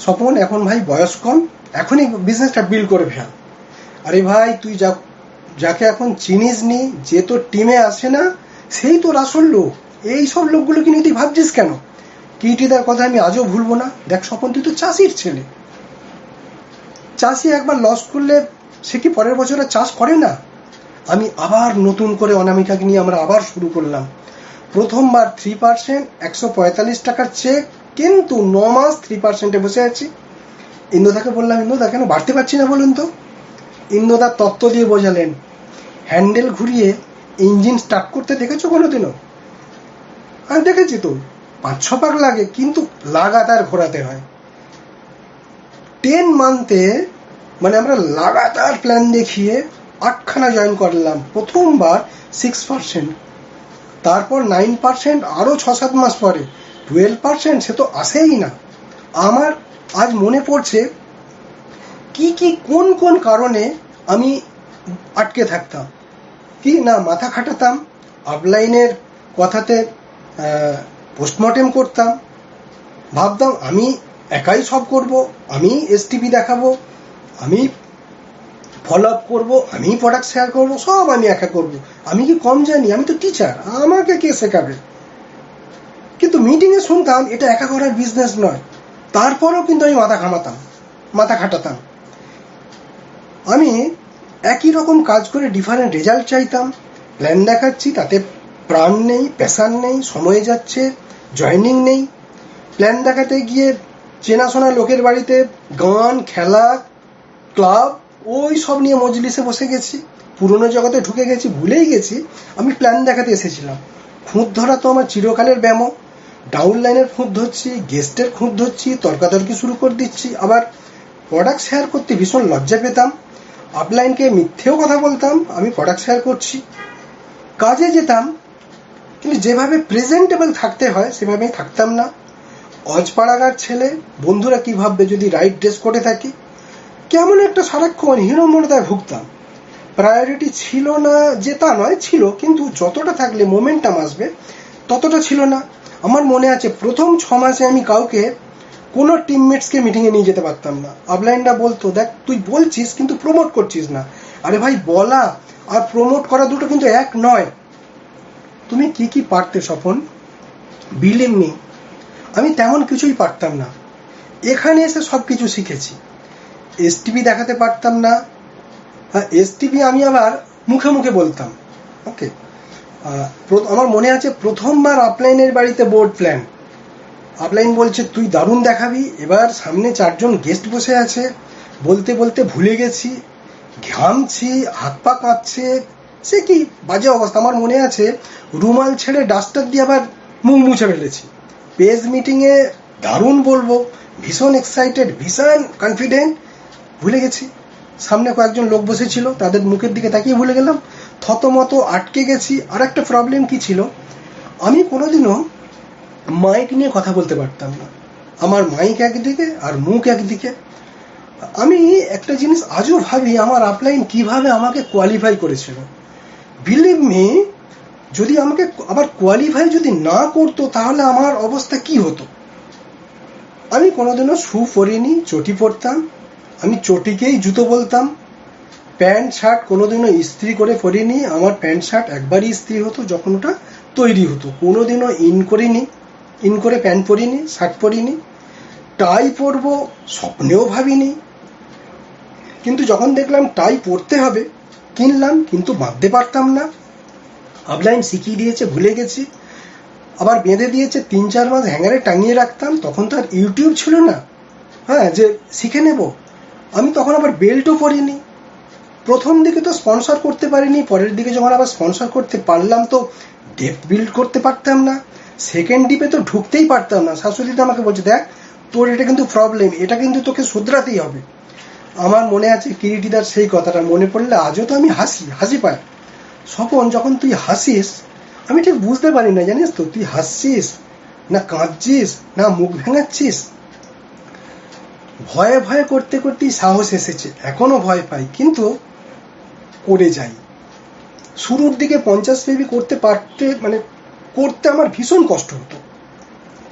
স্বপন, এখন ভাই বয়স কম, এখনই বিজনেসটা বিল্ড করে ফেল। আরে ভাই, তুই যাকে এখন চিনিস নি, যে তোর টিমে আসে না, সেই তোর আসল লোক। এই সব লোকগুলোকে নিয়ে তুই ভাবছিস কেন? কিটিদার কথা আমি আজও ভুলবো না। দেখ স্বপন, তুই তো চাষির ছেলে। চাষি একবার লস করলে সে কি পরের বছর চাষ করে না? আমি আবার নতুন করে অনামিকাকে নিয়ে আমরা আবার শুরু করলাম। প্রথমবার 3%, 145 টাকার চেক, কিন্তু 9 মাস 3%-এ বসে আছি। ইন্দ্রদাকে বললাম, ইন্দ্রদা কেন বাড়তে পারছি না বলুন তো? ইন্দ্রদা তত্ত্ব দিয়ে বোঝালেন, হ্যান্ডেল ঘুরিয়ে ইঞ্জিন স্টার্ট করতে দেখেছো কোনোদিনও? আমি দেখেছি তো, 5-6 পাক লাগে, কিন্তু লাগাতার ঘোরাতে হয়। 10 মান্থে আমরা লাগাতার প্ল্যান দেখিয়ে 8খানা জয়েন করলাম। প্রথমবার 6%, তারপর 9%, আরও 6-7 মাস পরে 12%, সে তো আসেই না। আমার আজ মনে পড়ছে কোন কারণে আমি আটকে থাকতাম। কি না মাথা খাটাতাম, আপলাইনের কথাতে পোস্টমর্টেম করতাম, ভাবতাম আমি একাই সব করব, আমি এসটিপি দেখাবো, আমি ফলো আপ করবো, আমি প্রোডাক্ট শেয়ার করবো, সব আমি একা করবো। আমি কি কম জানি? আমি তো টিচার, আমাকে কে শেখাবে? কিন্তু মিটিংয়ে শুনতাম এটা একা করার বিজনেস নয়। তারপরেও কিন্তু আমি মাথা খাটাতাম। আমি একই রকম কাজ করে ডিফারেন্ট রেজাল্ট চাইতাম, প্ল্যান দেখাচ্ছি, তাতে প্রাণ নেই, প্যাশান নেই, সময় যাচ্ছে, জয়েনিং নেই। প্ল্যান দেখাতে গিয়ে চেনাশোনা লোকের বাড়িতে গান, খেলা, ক্লাব, ওই সব নিয়ে মজলিসে বসে গেছি, পুরনো জগতে ঢুকে গেছি, ভুলেই গেছি আমি প্ল্যান দেখাতে এসেছিলাম। খুঁত ধরা তো আমার চিরকালের ব্যামো। ডাউন লাইনের খুঁত ধরছি, গেস্টের খুঁত ধরছি, তর্কাতর্কি শুরু করে দিচ্ছি। আবার প্রোডাক্ট শেয়ার করতে ভীষণ লজ্জা পেতাম। আপলাইনকে মিথ্যেও কথা বলতাম আমি প্রোডাক্ট শেয়ার করছি। কাজে যেতাম, কিন্তু যেভাবে প্রেজেন্টেবল থাকতে হয় সেভাবেই থাকতাম না। অজপাড়াগার ছেলে, বন্ধুরা কি ভাববে যদি রাইট ড্রেস করে থাকি। কেমন একটা সারাক্ষণ হীনমন্যতায় ভুগতাম। প্রায়োরিটি ছিল না যে তা নয়, ছিল, কিন্তু যতটা থাকলে মোমেন্টাম আসবে ততটা ছিল না। আমার মনে আছে প্রথম 6 মাসে আমি কাউকে, কোনো টিমমেটসকে মিটিংয়ে নিয়ে যেতে পারতাম না। আপলাইনরা বলতো, দেখ তুই বলছিস কিন্তু প্রমোট করছিস না। আরে ভাই, বলা আর প্রমোট করা দুটো কিন্তু এক নয়। তুমি কি কি পারতে স্বপন? বিলিভ মি, আমি তেমন কিছুই পারতাম না। এখানে এসে সব কিছু শিখেছি। এসটিপি দেখাতে পারতাম না। এসটিপি আমি আবার মুখে মুখে বলতাম। ওকে, আমার মনে আছে প্রথমবার আপলাইনের বাড়িতে বোর্ড প্ল্যান। আপলাইন বলছে তুই দারুণ দেখাবি। এবার সামনে 4 জন গেস্ট বসে আছে, বলতে বলতে ভুলে গেছি, ঘামছি, হাত পা কাঁপছে, সে কি বাজে অবস্থা। আমার মনে আছে রুমাল ছেড়ে ডাস্টার দিয়ে আবার মুখ মুছে ফেলেছি। পেজ মিটিংয়ে দারুণ বলবো, ভীষণ এক্সাইটেড, ভীষণ কনফিডেন্ট, ভুলে গেছি। সামনে কয়েকজন লোক বসেছিল, তাদের মুখের দিকে তাকিয়ে ভুলে গেলাম, থতমত আটকে গেছি। আর একটা প্রবলেম কি ছিল, আমি কোনোদিনও মাইক নিয়ে কথা বলতে পারতাম না। আমার মাইক একদিকে আর মুখ একদিকে। আমি একটা জিনিস আজও ভাবি, আমার আপলাইন কিভাবে আমাকে কোয়ালিফাই করেছিল। বিলিভ মি, যদি আমাকে আবার কোয়ালিফাই যদি না করতো তাহলে আমার অবস্থা কি হতো। আমি কোনোদিনও শু পরিনি, চটি পরতাম। আমি চটিকেই জুতো বলতাম। প্যান্ট শার্ট কোনোদিনও ইস্ত্রি করে পরিনি। আমার প্যান্ট শার্ট একবারই ইস্ত্রি হতো, যখন ওটা তৈরি হতো। কোনোদিনও ইন করিনি, ইন করে প্যান্ট পরিনি, শার্ট পরিনি। টাই পরবো স্বপ্নেও ভাবিনি, কিন্তু যখন দেখলাম টাই পরতে হবে কিনলাম, কিন্তু বাঁধতে পারতাম না। আপলাইন শিখিয়ে দিয়েছে, ভুলে গেছি। আবার বেঁধে দিয়েছে, 3-4 মাস হ্যাঙ্গারে টাঙিয়ে রাখতাম। তখন তো আর ইউটিউব ছিল না, যে শিখে নেব। আমি তখন আবার বেল্টও পরিনি। প্রথম দিকে তো স্পন্সর করতে পারিনি, পরের দিকে যখন আবার স্পন্সর করতে পারলাম তো ডেপথ বিল্ড করতে পারতাম না। সেকেন্ড ডিপে তো ঢুকতেই পারতাম না। শাশুড়ি তো আমাকে বলছে, দেখ তোর এটা কিন্তু প্রবলেম, এটা কিন্তু তোকে শুধরাতেই হবে। আমার মনে আছে কিরিটিদার সেই কথাটা মনে পড়লে আজও তো আমি হাসি পায়। স্বপন, যখন তুই হাসিস আমি ঠিক বুঝতে পারি না, জানিস তো, তুই হাসছিস না কাঁদছিস না মুখ ভেঙাচ্ছিস। ভয়ে ভয়ে করতে করতেই সাহস এসেছে। এখনো ভয় পাই, কিন্তু করে যাই। শুরুর দিকে 50 পেবি করতে আমার ভীষণ কষ্ট হতো,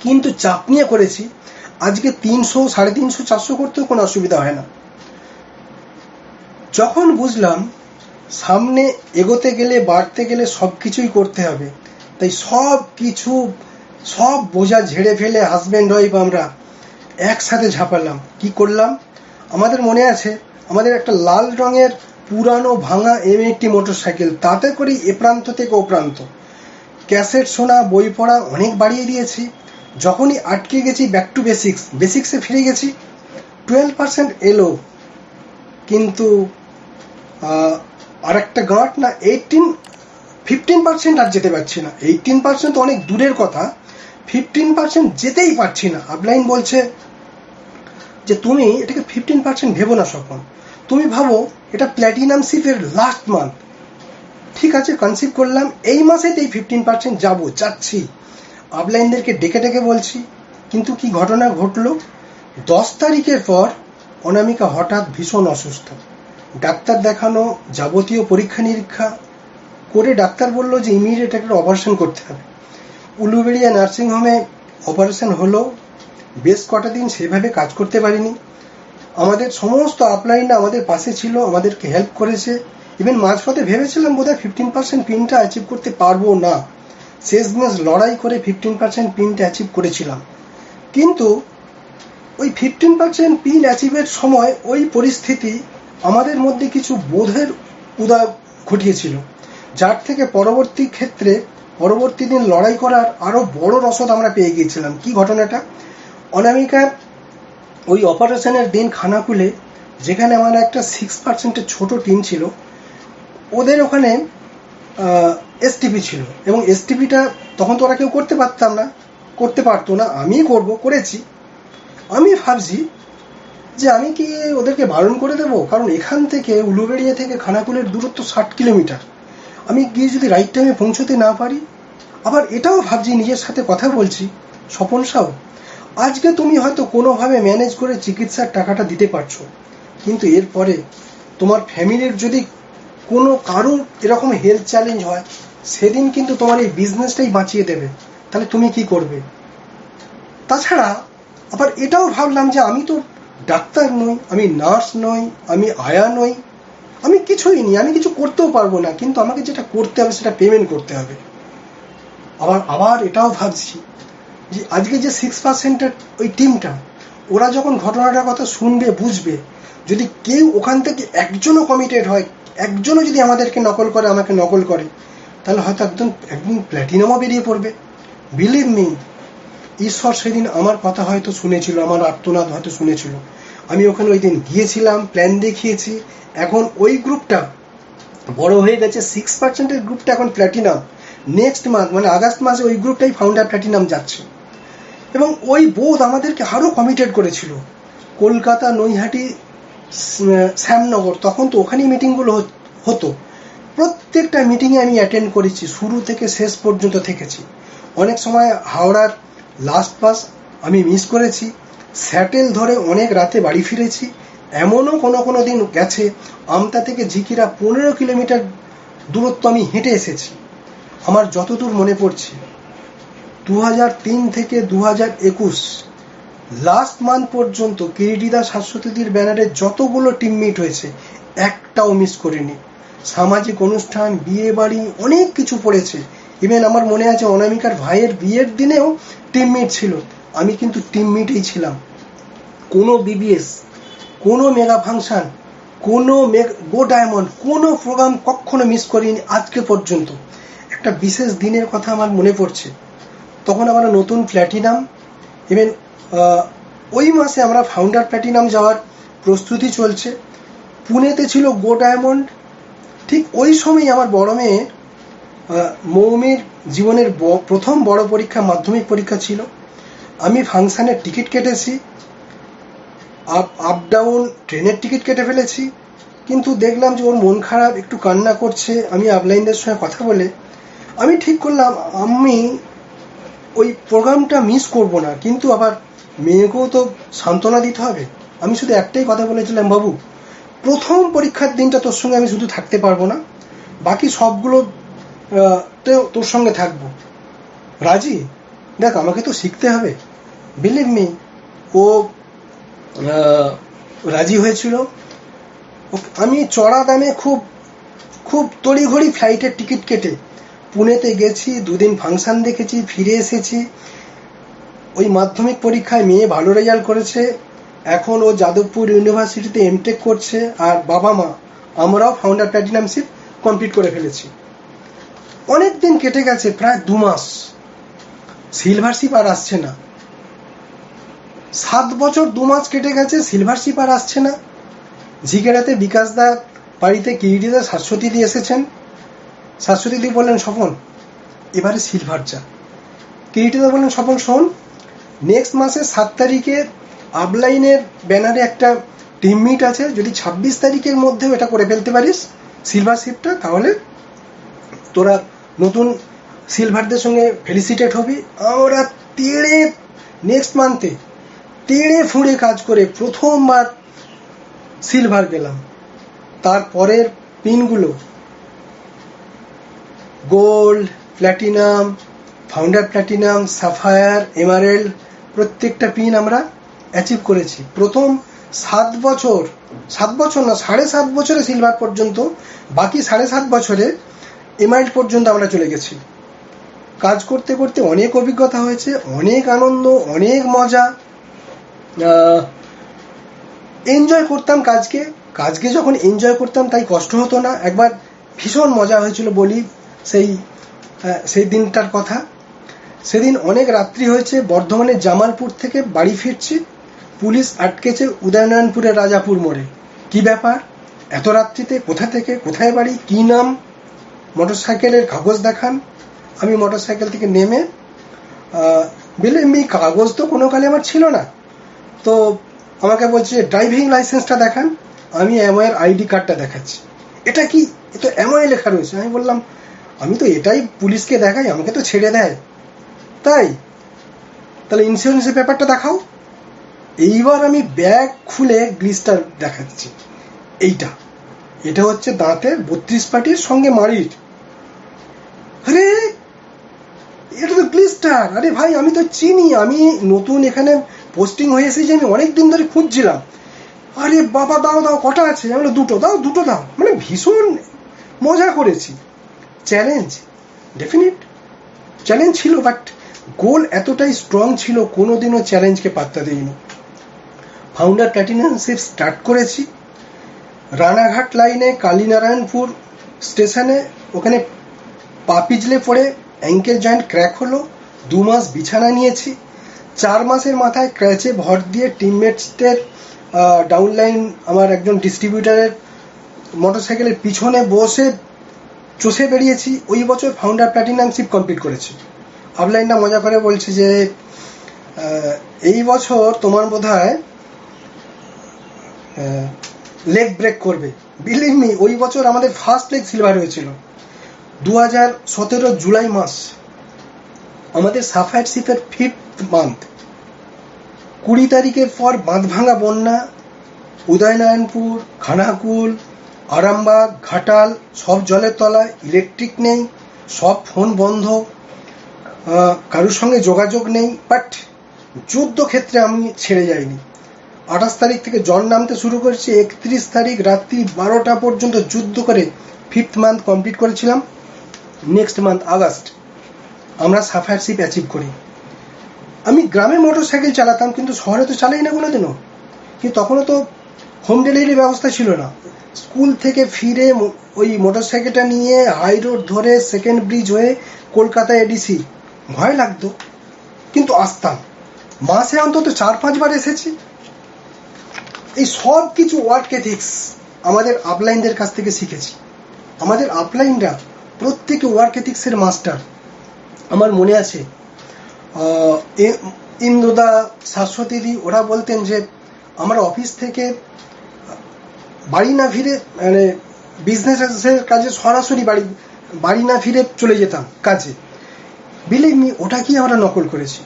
কিন্তু চাপ নিয়ে করেছি। আজকে 300, 350, 400 করতেও কোনো অসুবিধা হয় না। যখন বুঝলাম সামনে এগোতে গেলে, বাড়তে গেলে সব কিছুই করতে হবে, তাই সব বোঝা ঝেড়ে ফেলে হাজব্যান্ড ওয়াইফ আমরা একসাথে ঝাঁপালাম। কি করলাম, আমাদের মনে আছে আমাদের একটা লাল রঙের পুরানো ভাঙা M80 মোটরসাইকেল, তাতে করেই এ প্রান্ত থেকে ও প্রান্ত। ক্যাসেট শোনা, বই পড়া অনেক বাড়িয়ে দিয়েছি। যখনই আটকে গেছি ব্যাক টু বেসিক্সে ফিরে গেছি। 12% এলো, কিন্তু আর একটা গাঁট না, 15% আর যেতে পারছি না। 18% তো অনেক দূরের কথা, 15% যেতেই পারছি না। আপলাইন বলছে যে তুমি এটাকে 15% ভেবো না স্বপন, তুমি ভাবো এটা প্ল্যাটিনাম শিপের লাস্ট মান্থ। ঠিক আছে, কনসিভ করলাম, এই মাসেতেই 15% যাচ্ছি। আপলাইনদেরকে ডেকে ডেকে বলছি, কিন্তু কি ঘটনা ঘটলো, 10 তারিখের পর অনামিকা হঠাৎ ভীষণ অসুস্থ। ডাক্তার দেখানো, যাবতীয় পরীক্ষা নিরীক্ষা করে ডাক্তার বলল যে ইমিডিয়েট একটা অপারেশন করতে হবে। উলুবেড়িয়া নার্সিংহোমে অপারেশন হলো। বেশ কটা দিন সেভাবে কাজ করতে পারিনি। আমাদের সমস্ত আপলাইনরা আমাদের পাশে ছিল, আমাদেরকে হেল্প করেছে। ইভেন মাঝপথে ভেবেছিলাম বোধহয় 15% পিনটা অ্যাচিভ করতে পারবো না। শেষমেশ লড়াই করে 15% পিনটা অ্যাচিভ করেছিলাম। কিন্তু ওই 15% পিন অ্যাচিভের সময় ওই পরিস্থিতি আমাদের মধ্যে কিছু বোধের উদয় ঘটিয়েছিল। যার থেকে পরবর্তী দিন লড়াই করার আরো বড় রসদ আমরা পেয়ে গিয়েছিলাম। কি ঘটনাটা? অনামিকার ওই অপারেশনের দিন খানাকুলে, যেখানে আমার একটা 6% ছোট টিম ছিল, ওদের ওখানে এসটিপি ছিল, এবং এসটিপিটা তখন তো ওরা কেউ করতে পারতো না, আমি করেছি। আমি ভাবছি যে আমি কি ওদেরকে বারণ করে দেবো, কারণ এখান থেকে উলুবেড়িয়া থেকে খানাকুলের দূরত্ব 60 কিলোমিটার, আমি গিয়ে যদি রাইট টাইমে পৌঁছতে না পারি। আবার এটাও ভাবছি, নিজের সাথে কথা বলছি, স্বপন সাউ, আজকে তুমি হয়তো কোনোভাবে ম্যানেজ করে চিকিৎসার টাকাটা দিতে পারছো, কিন্তু এরপরে তোমার ফ্যামিলির যদি কোনো কারোর এরকম হেলথ চ্যালেঞ্জ হয়, সেদিন কিন্তু তোমার এই বিজনেসটাই বাঁচিয়ে দেবে। তাহলে তুমি কি করবে? তাছাড়া আবার এটাও ভাবলাম যে আমি তো ডাক্তার নই, আমি নার্স নই, আমি আয়া নই, আমি কিছুই নি, আমি কিছু করতেও পারবো না, কিন্তু আমাকে যেটা করতে হবে সেটা পেমেন্ট করতে হবে। আবার এটাও ভাবছি যে আজকে যে 6%-এর ওই টিমটা, ওরা যখন ঘটনাটার কথা শুনবে, বুঝবে, যদি কেউ ওখান থেকে একজনও কমিটেড হয়, একজনও যদি আমাকে নকল করে, তাহলে হয়তো একদিন প্ল্যাটিনামও বেরিয়ে পড়বে। বিলিভ মি, ঈশ্বর সেদিন আমার কথা হয়তো শুনেছিল, আমার আর্তনাদ হয়তো শুনেছিল। আমি ওখানে ওই দিন গিয়েছিলাম, প্ল্যান দেখিয়েছি, এখন ওই গ্রুপটা বড় হয়ে গেছে, 6%-এর গ্রুপটা এখন প্ল্যাটিনাম। নেক্সট মান্থ মানে আগস্ট মাসে ওই গ্রুপটাই ফাউন্ডার প্ল্যাটিনাম যাচ্ছে। এবং ওই বোধ আমাদেরকে আরও কমিটেড করেছিল। কলকাতা, নৈহাটি, শ্যামনগর, তখন তো ওখানেই মিটিংগুলো হতো। প্রত্যেকটা মিটিংয়ে আমি অ্যাটেন্ড করেছি, শুরু থেকে শেষ পর্যন্ত থেকেছি। অনেক সময় হাওড়ার লাস্ট বাস আমি মিস করেছি, স্যাটেল ধরে অনেক রাতে বাড়ি ফিরেছি। এমনও কোনো দিন গেছে আমতা থেকে ঝিকিরা 15 কিলোমিটার দূরত্ব আমি হেঁটে এসেছি। আমার যতদূর মনে পড়ছে, 2003 থেকে 2021 লাস্ট মান্থ পর্যন্ত কিরিটিদা শাশ্বতীদির ব্যানারে যতগুলো টিম মিট হয়েছে, একটাও মিস করিনি। সামাজিক অনুষ্ঠান, বিয়ে বাড়ি, অনেক কিছু পড়েছে। ইভেন আমার মনে আছে অনামিকার ভাইয়ের বিয়ের দিনেও টিম মিট ছিল, আমি কিন্তু টিম মিটেই ছিলাম। কোনো বিবিএস, কোনো মেগা ফাংশন, কোনো গো ডায়মন্ড, কোনো প্রোগ্রাম কখনো মিস করিনি আজকে পর্যন্ত। একটা বিশেষ দিনের কথা আমার মনে পড়ছে, তখন আমরা নতুন প্ল্যাটিনাম, ইভেন ওই মাসে আমরা ফাউন্ডার প্ল্যাটিনাম যাওয়ার প্রস্তুতি চলছে। পুনেতে ছিল গো ডায়মন্ড। ঠিক ওই সময় আমার বড় মেয়ে মৌমির জীবনের প্রথম বড় পরীক্ষা, মাধ্যমিক পরীক্ষা ছিল। আমি ফাংশনের টিকিট কেটেছি, আপ ডাউন ট্রেনের টিকিট কেটে ফেলেছি, কিন্তু দেখলাম যে ওর মন খারাপ, একটু কান্না করছে। আমি আপলাইনদের সঙ্গে কথা বলে আমি ঠিক করলাম আমি ওই প্রোগ্রামটা মিস করব না, কিন্তু আবার মেয়েকেও তো সান্ত্বনা দিতে হবে। আমি শুধু একটাই কথা বলেছিলাম, বাবু, প্রথম পরীক্ষার দিনটা তোর সঙ্গে আমি শুধু থাকতে পারবো না, বাকি সবগুলো তোর সঙ্গে থাকবো। রাজি? দেখ, আমাকে তো শিখতে হবে। বিলিভ মি, ও রাজি হয়েছিল। আমি চড়া দামে খুব তড়িঘড়ি ফ্লাইটের টিকিট কেটে পুনেতে গেছি, 2 দিন ফাংশন দেখেছি, ফিরে এসেছি। ওই মাধ্যমিক পরীক্ষায় মেয়ে ভালো রেজাল্ট করেছে, এখন ও যাদবপুর ইউনিভার্সিটিতে এমটেক করছে, আর বাবা মা আমরাও ফাউন্ডার প্ল্যাটিনামশিপ কমপ্লিট করে ফেলেছি। অনেক দিন কেটে গেছে, প্রায় 2 মাস, সিলভারশিপ আর আসছে না। 7 বছর 2 মাস কেটে গেছে, সিলভারশিপ আর আসছে না। ঝিকেরাতে বিকাশদা বাড়িতে কিরিটিদা শাশ্বতীদি এসেছেন। শাশ্বতীদি বললেন, স্বপন, এবারে সিলভার যা। কিরিটিদা বললেন, স্বপন শোন, নেক্সট মাসে 7 তারিখে আপলাইনের ব্যানারে একটা টিম মিট আছে, যদি 26 তারিখের মধ্যেও এটা করে ফেলতে পারিস সিলভারশিপটা, তাহলে তোরা নতুন সিলভারদের সঙ্গে ফেলিসিটেট হবি। আমরা নেক্সট মান্থে তেড়ে ফুঁড়ে কাজ করে প্রথমবার সিলভার গেলাম। তারপরের পিনগুলো gold, platinum, founder platinum, sapphire, emerald, প্রত্যেকটা পিন আমরা অ্যাচিভ করেছি। প্রথম 7 বছর না 7.5 বছরে সিলভার পর্যন্ত, বাকি 7.5 বছরে এমারেল্ড পর্যন্ত আমরা চলে গেছি। কাজ করতে করতে অনেক অভিজ্ঞতা হয়েছে, অনেক আনন্দ, অনেক মজা, এনজয় করতাম কাজকে যখন এনজয় করতাম তাই কষ্ট হতো না। একবার ভীষণ মজা হয়েছিল বলি সেই দিনটার কথা। সেদিন অনেক রাত্রি হয়েছে, বর্ধমানের জামালপুর থেকে বাড়ি ফিরছি, পুলিশ আটকেছে উদয়নারায়ণপুরের রাজাপুর মোড়ে। কি ব্যাপার, এত রাত্রিতে, কোথা থেকে, কোথায় বাড়ি, কি নাম, মোটরসাইকেলের কাগজ দেখান। আমি মোটরসাইকেল থেকে নেমে এমনি কাগজ তো কোনো কালে আমার ছিল না, তো আমাকে বলছে ড্রাইভিং লাইসেন্সটা দেখান। আমি অ্যামওয়ের আইডি কার্ডটা দেখাচ্ছি। এটা কি, এ তো অ্যামওয়ে লেখা রয়েছে। আমি বললাম আমি তো এটাই পুলিশকে দেখাই, আমাকে তো ছেড়ে দেয়। তাই, তাহলে ইন্স্যুরেন্সের পেপারটা দেখাও। এইবার আমি ব্যাগ খুলে গ্লিস্টার দেখাচ্ছি। এটা হচ্ছে দাঁতের 32 পাটির সঙ্গে মাড়ির। আরে এটা তো গ্লিস্টার। আরে ভাই, আমি তো চিনি, আমি নতুন এখানে পোস্টিং হয়ে এসেছি, আমি অনেক দিন ধরে খুঁজছিলাম। আরে বাবা, দাও দাও, কটা আছে? আমি বললাম দুটো দাও। মানে ভীষণ মজা করেছি। চ্যালেঞ্জ, ডেফিনিট চ্যালেঞ্জ ছিল, বাট গোল এতটাই স্ট্রং ছিল, কোনোদিনও চ্যালেঞ্জকে পাত্তা দিইনি। ফাউন্ডার প্ল্যাটিনামশিপ স্টার্ট করেছি রানাঘাট লাইনে কালীনারায়ণপুর স্টেশনে। ওখানে পা পিছলে পড়ে অ্যাঙ্কেল জয়েন্ট ক্র্যাক হলো। 2 মাস বিছানা নিয়েছি। 4 মাসের মাথায় ক্র্যাচে ভর দিয়ে টিমমেটসদের ডাউনলাইন আমার একজন ডিস্ট্রিবিউটারের মোটরসাইকেলের পিছনে বসে চষে বেরিয়েছি। ওই বছর ফাউন্ডার প্ল্যাটিনামশিপ কমপ্লিট করেছি। আপলাইনটা মজা করে বলছে যে এই বছর তোমার বোধহয় লেগ ব্রেক করবে। বিলিভ মি, ওই বছর আমাদের ফার্স্ট লেগ সিলভার হয়েছিল। 2017 জুলাই মাস, আমাদের সাফায়ার শিপের 5th মান্থ। 20 তারিখের পর বাঁধভাঙা বন্যা, উদয়নারায়ণপুর, খানাকুল, আরামবাগ, ঘাটাল সব জলের তলায়, ইলেকট্রিক নেই, সব ফোন বন্ধ, কারোর সঙ্গে যোগাযোগ নেই। বাট যুদ্ধক্ষেত্রে আমি ছেড়ে যাইনি। 28 তারিখ থেকে জ্বর নামতে শুরু করেছি। 31 তারিখ রাত্রি 12টা পর্যন্ত যুদ্ধ করে 5th মান্থ কমপ্লিট করেছিলাম। নেক্সট মান্থ আগস্ট আমরা সাফায়ার শিপ অ্যাচিভ করি। আমি গ্রামে মোটরসাইকেল চালাতাম, কিন্তু শহরে তো চালাই না কোনোদিনও। কিন্তু তখনও তো হোম ডেলিভারির ব্যবস্থা ছিল না। স্কুল থেকে ফিরে ওই মোটরসাইকেলটা নিয়ে হাই রোড ধরে সেকেন্ড ব্রিজ হয়ে কলকাতা এডিসি, ভয় লাগতো কিন্তু আসতাম। মাসে অন্তত 4-5 বার এসেছি। এই সব কিছু ওয়ার্ক এথিক্স আমাদের আপলাইনদের কাছ থেকে শিখেছি। আমাদের আপলাইনরা প্রত্যেকে ওয়ার্ক এথিক্সের মাস্টার। আমার মনে আছে ইন্দ্রদা, শাশ্বতীদি, ওরা বলতেন যে আমরা অফিস থেকে বাড়ি না ফিরে, মানে বিজনেসের কাজে সরাসরি বাড়ি না ফিরে চলে যেতাম কাজে। বিলিভ মি, ওটা কি আমরা নকল করেছি।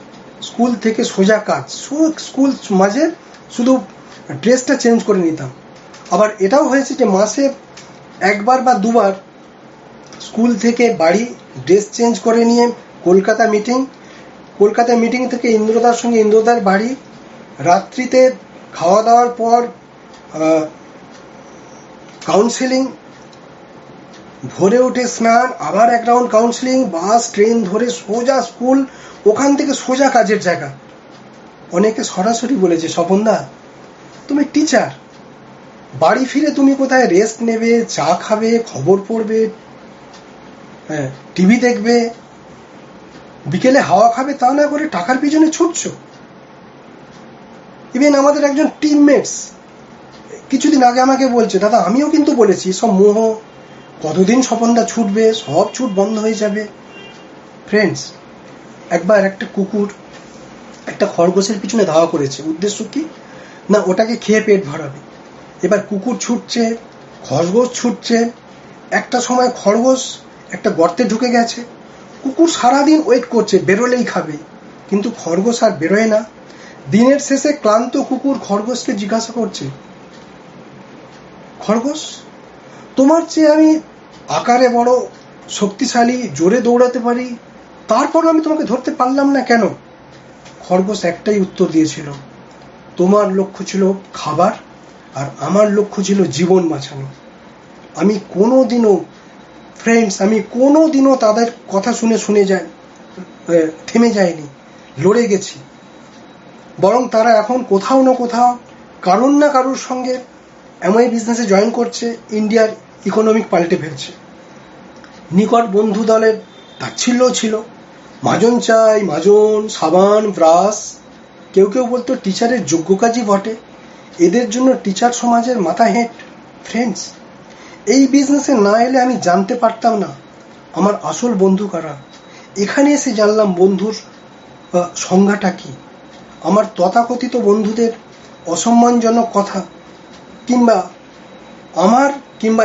স্কুল থেকে সোজা কাজ, স্কুল মাঝে শুধু ড্রেসটা চেঞ্জ করে নিতাম। আবার এটাও হয়েছে যে মাসে 1 বার বা 2 বার স্কুল থেকে বাড়ি ড্রেস চেঞ্জ করে নিয়ে কলকাতা মিটিং থেকে ইন্দ্রদার সঙ্গে ইন্দ্রদার বাড়ি, রাত্রিতে খাওয়া দাওয়ার পর কাউন্সেলিং, ভোরে উঠে স্নান, আবার 1 রাউন্ড কাউন্সেলিং, বাস ট্রেন ধরে সোজা স্কুল, ওখান থেকে সোজা কাজের জায়গা। অনেকে সরাসরি বলেছে, স্বপনদা তুমি টিচার, বাড়ি ফিরে তুমি কোথায় রেস্ট নেবে, চা খাবে, খবর পড়বে, টিভি দেখবে, বিকেলে হাওয়া খাবে, তা না করে টাকার পিছনে ছুটছো। ইভেন আমাদের একজন টিমমেটস কিছুদিন আগে আমাকে বলছে, দাদা আমিও কিন্তু বলেছি সব মোহ, কতদিন স্বপনদা ছুটবে, সব ছুট বন্ধ হয়ে যাবে। ফ্রেন্ডস, একবার একটা কুকুর একটা খরগোশের পিছনে ধাওয়া করেছে। উদ্দেশ্য কি না, ওটাকে খেয়ে পেট ভরাবে। এবার কুকুর ছুটছে, খরগোশ ছুটছে। একটা সময় খরগোশ একটা গর্তে ঢুকে গেছে। কুকুর সারাদিন ওয়েট করছে, বেরোলেই খাবে, কিন্তু খরগোশ আর বেরোয় না। দিনের শেষে ক্লান্ত কুকুর খরগোশকে জিজ্ঞাসা করছে, খরগোশ তোমার চেয়ে আমি আকারে বড়, শক্তিশালী, জোরে দৌড়াতে পারি, তারপরও আমি তোমাকে ধরতে পারলাম না কেন? খরগোশ একটাই উত্তর দিয়েছিল, তোমার লক্ষ্য ছিল খাবার, আর আমার লক্ষ্য ছিল জীবন বাঁচানো। আমি কোনোদিনও তাদের কথা শুনে থেমে যায়নি, লড়ে গেছি। বরং তারা এখন কোথাও না কোথাও কারোর না কারোর সঙ্গে এমআই বিজনেসে জয়েন করছে, ইন্ডিয়ার ইকোনমিক পাল্টে ফেলছে। নিকট বন্ধু দলের তাচ্ছিল্যও ছিল। মাজন চাই, মাজন, সাবান, ব্রাশ। কেউ কেউ বলতো টিচারের যোগ্য কাজই বটে, এদের জন্য টিচার সমাজের মাথা হেঁট। ফ্রেন্ডস, এই বিজনেসে না এলে আমি জানতে পারতাম না আমার আসল বন্ধু কারা। এখানে এসে জানলাম বন্ধুর সংজ্ঞাটা কি। আমার তথাকথিত বন্ধুদের অসম্মানজনক কথা কিংবা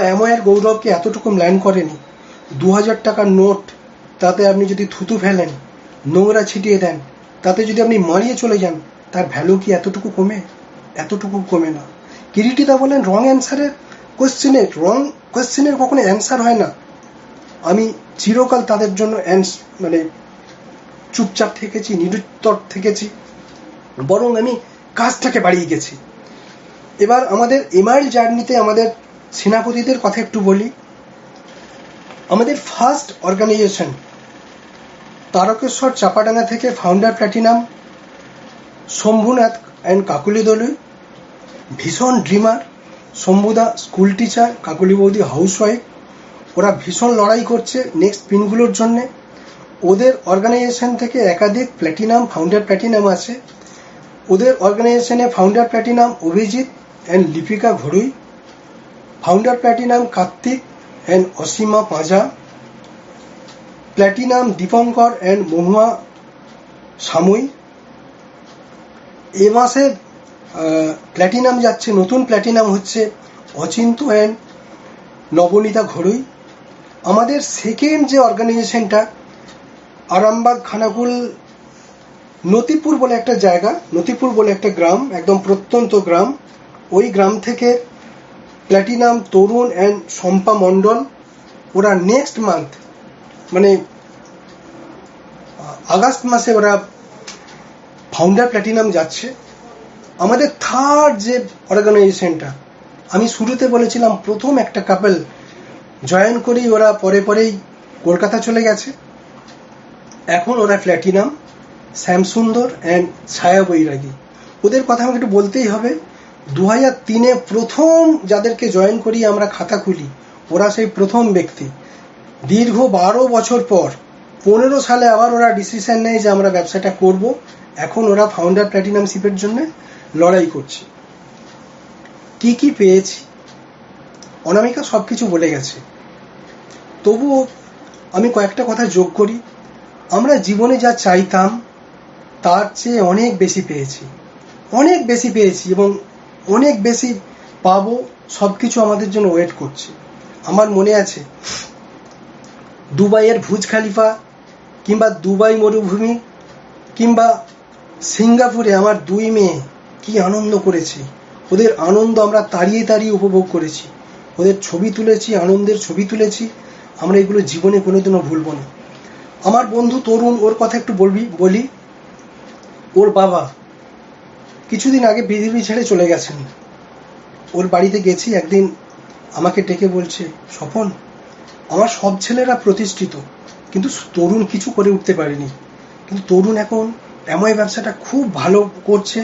অ্যাময়ের গৌরবকে এতটুকু ম্লান করেনি। 2000 টাকার নোট, তাতে আপনি যদি থুতু ফেলেন, নোংরা ছিটিয়ে দেন, তাতে যদি আপনি মারিয়ে চলে যান, তার ভ্যালু কি এতটুকু কমে? এতটুকু কমে না। কিরিটিদা বলেন রং কোয়েশ্চেনের কখনো অ্যান্সার হয় না। আমি চিরকাল তাদের জন্য চুপচাপ থেকেছি, নিরুত্তর থেকেছি, বরং আমি কাজটাকে বাড়িয়ে গেছি। এবার আমাদের এমআইল জার্নিতে আমাদের সেনাপতিদের কথা একটু বলি। আমাদের ফার্স্ট অর্গানাইজেশন তারকেশ্বর চাপাডাঙ্গা থেকে founder platinum Shambhunath and Kakuli Dolui, ভীষণ ড্রিমার। শম্ভুদা স্কুল টিচার, কাকুলি বৌদি হাউসওয়াইফ। ওরা ভীষণ লড়াই করছে নেক্সট পিনগুলোর জন্যে। ওদের অর্গানাইজেশন থেকে একাধিক ফাউন্ডার প্ল্যাটিনাম আছে। ওদের অর্গানাইজেশনে founder platinum Abhijit and Lipika ঘড়ুই, founder platinum Kartik and Asima Panja, platinum Dipankar and Mahua Samui. এ মাসে প্ল্যাটিনাম যাচ্ছে, নতুন প্ল্যাটিনাম হচ্ছে অচিন্ত অ্যান্ড নবনীতা ঘড়ুই। আমাদের সেকেন্ড যে অর্গানাইজেশনটা আরামবাগ খানাকুল নতিপুর বলে একটা জায়গা, নতিপুর বলে একটা গ্রাম, একদম প্রত্যন্ত গ্রাম। ওই গ্রাম থেকে প্ল্যাটিনাম তরুণ অ্যান্ড শম্পা মণ্ডল। ওরা নেক্সট মান্থ আগস্ট মাসে ওরা ফাউন্ডার প্ল্যাটিনাম যাচ্ছে। আমাদের থার্ড যে অর্গানাইজেশনটা, আমি শুরুতে বলেছিলাম প্রথম একটা কাপল জয়েন করেই ওরা পরেই কলকাতা চলে গেছে। এখন ওরা প্ল্যাটিনাম, শ্যামসুন্দর অ্যান্ড ছায়া বৈরাগী। ওদের কথা আমাকে একটু বলতেই হবে। 2003 প্রথম যাদেরকে জয়েন করি আমরা খাতা খুলি, ওরা সেই প্রথম ব্যক্তি। দীর্ঘ 12 বছর পর 15 সালে আবার ওরা ডিসিশন নেয় যে আমরা ব্যবসাটা করব। এখন ওরা ফাউন্ডার প্ল্যাটিনামশিপের জন্য লড়াই করছে। কি কি পেয়েছি অনামিকা সব কিছু বলে গেছে, তবুও আমি কয়েকটা কথা যোগ করি। আমরা জীবনে যা চাইতাম তার চেয়ে অনেক বেশি পেয়েছি এবং অনেক বেশি পাবো। সব কিছু আমাদের জন্য ওয়েট করছে। আমার মনে আছে দুবাইয়ের ভুজ খালিফা কিংবা দুবাই মরুভূমি কিংবা সিঙ্গাপুরে আমার 2 মেয়ে কি আনন্দ করেছে। ওদের আনন্দ আমরা তাড়িয়ে উপভোগ করেছি, ওদের ছবি তুলেছি, আনন্দের ছবি তুলেছি। আমরা এগুলো জীবনে কোনোদিনও ভুলবো না। আমার বন্ধু তরুণ, ওর কথা একটু বলি। ওর বাবা কিছুদিন আগে পৃথিবী ছেড়ে চলে গেছেন। ওর বাড়িতে গেছি একদিন, আমাকে ডেকে বলছে, স্বপন, আমার সব ছেলেরা প্রতিষ্ঠিত, কিন্তু তরুণ কিছু করে উঠতে পারেনি। কিন্তু তরুণ এখন এমআই ব্যবসাটা খুব ভালো করছে,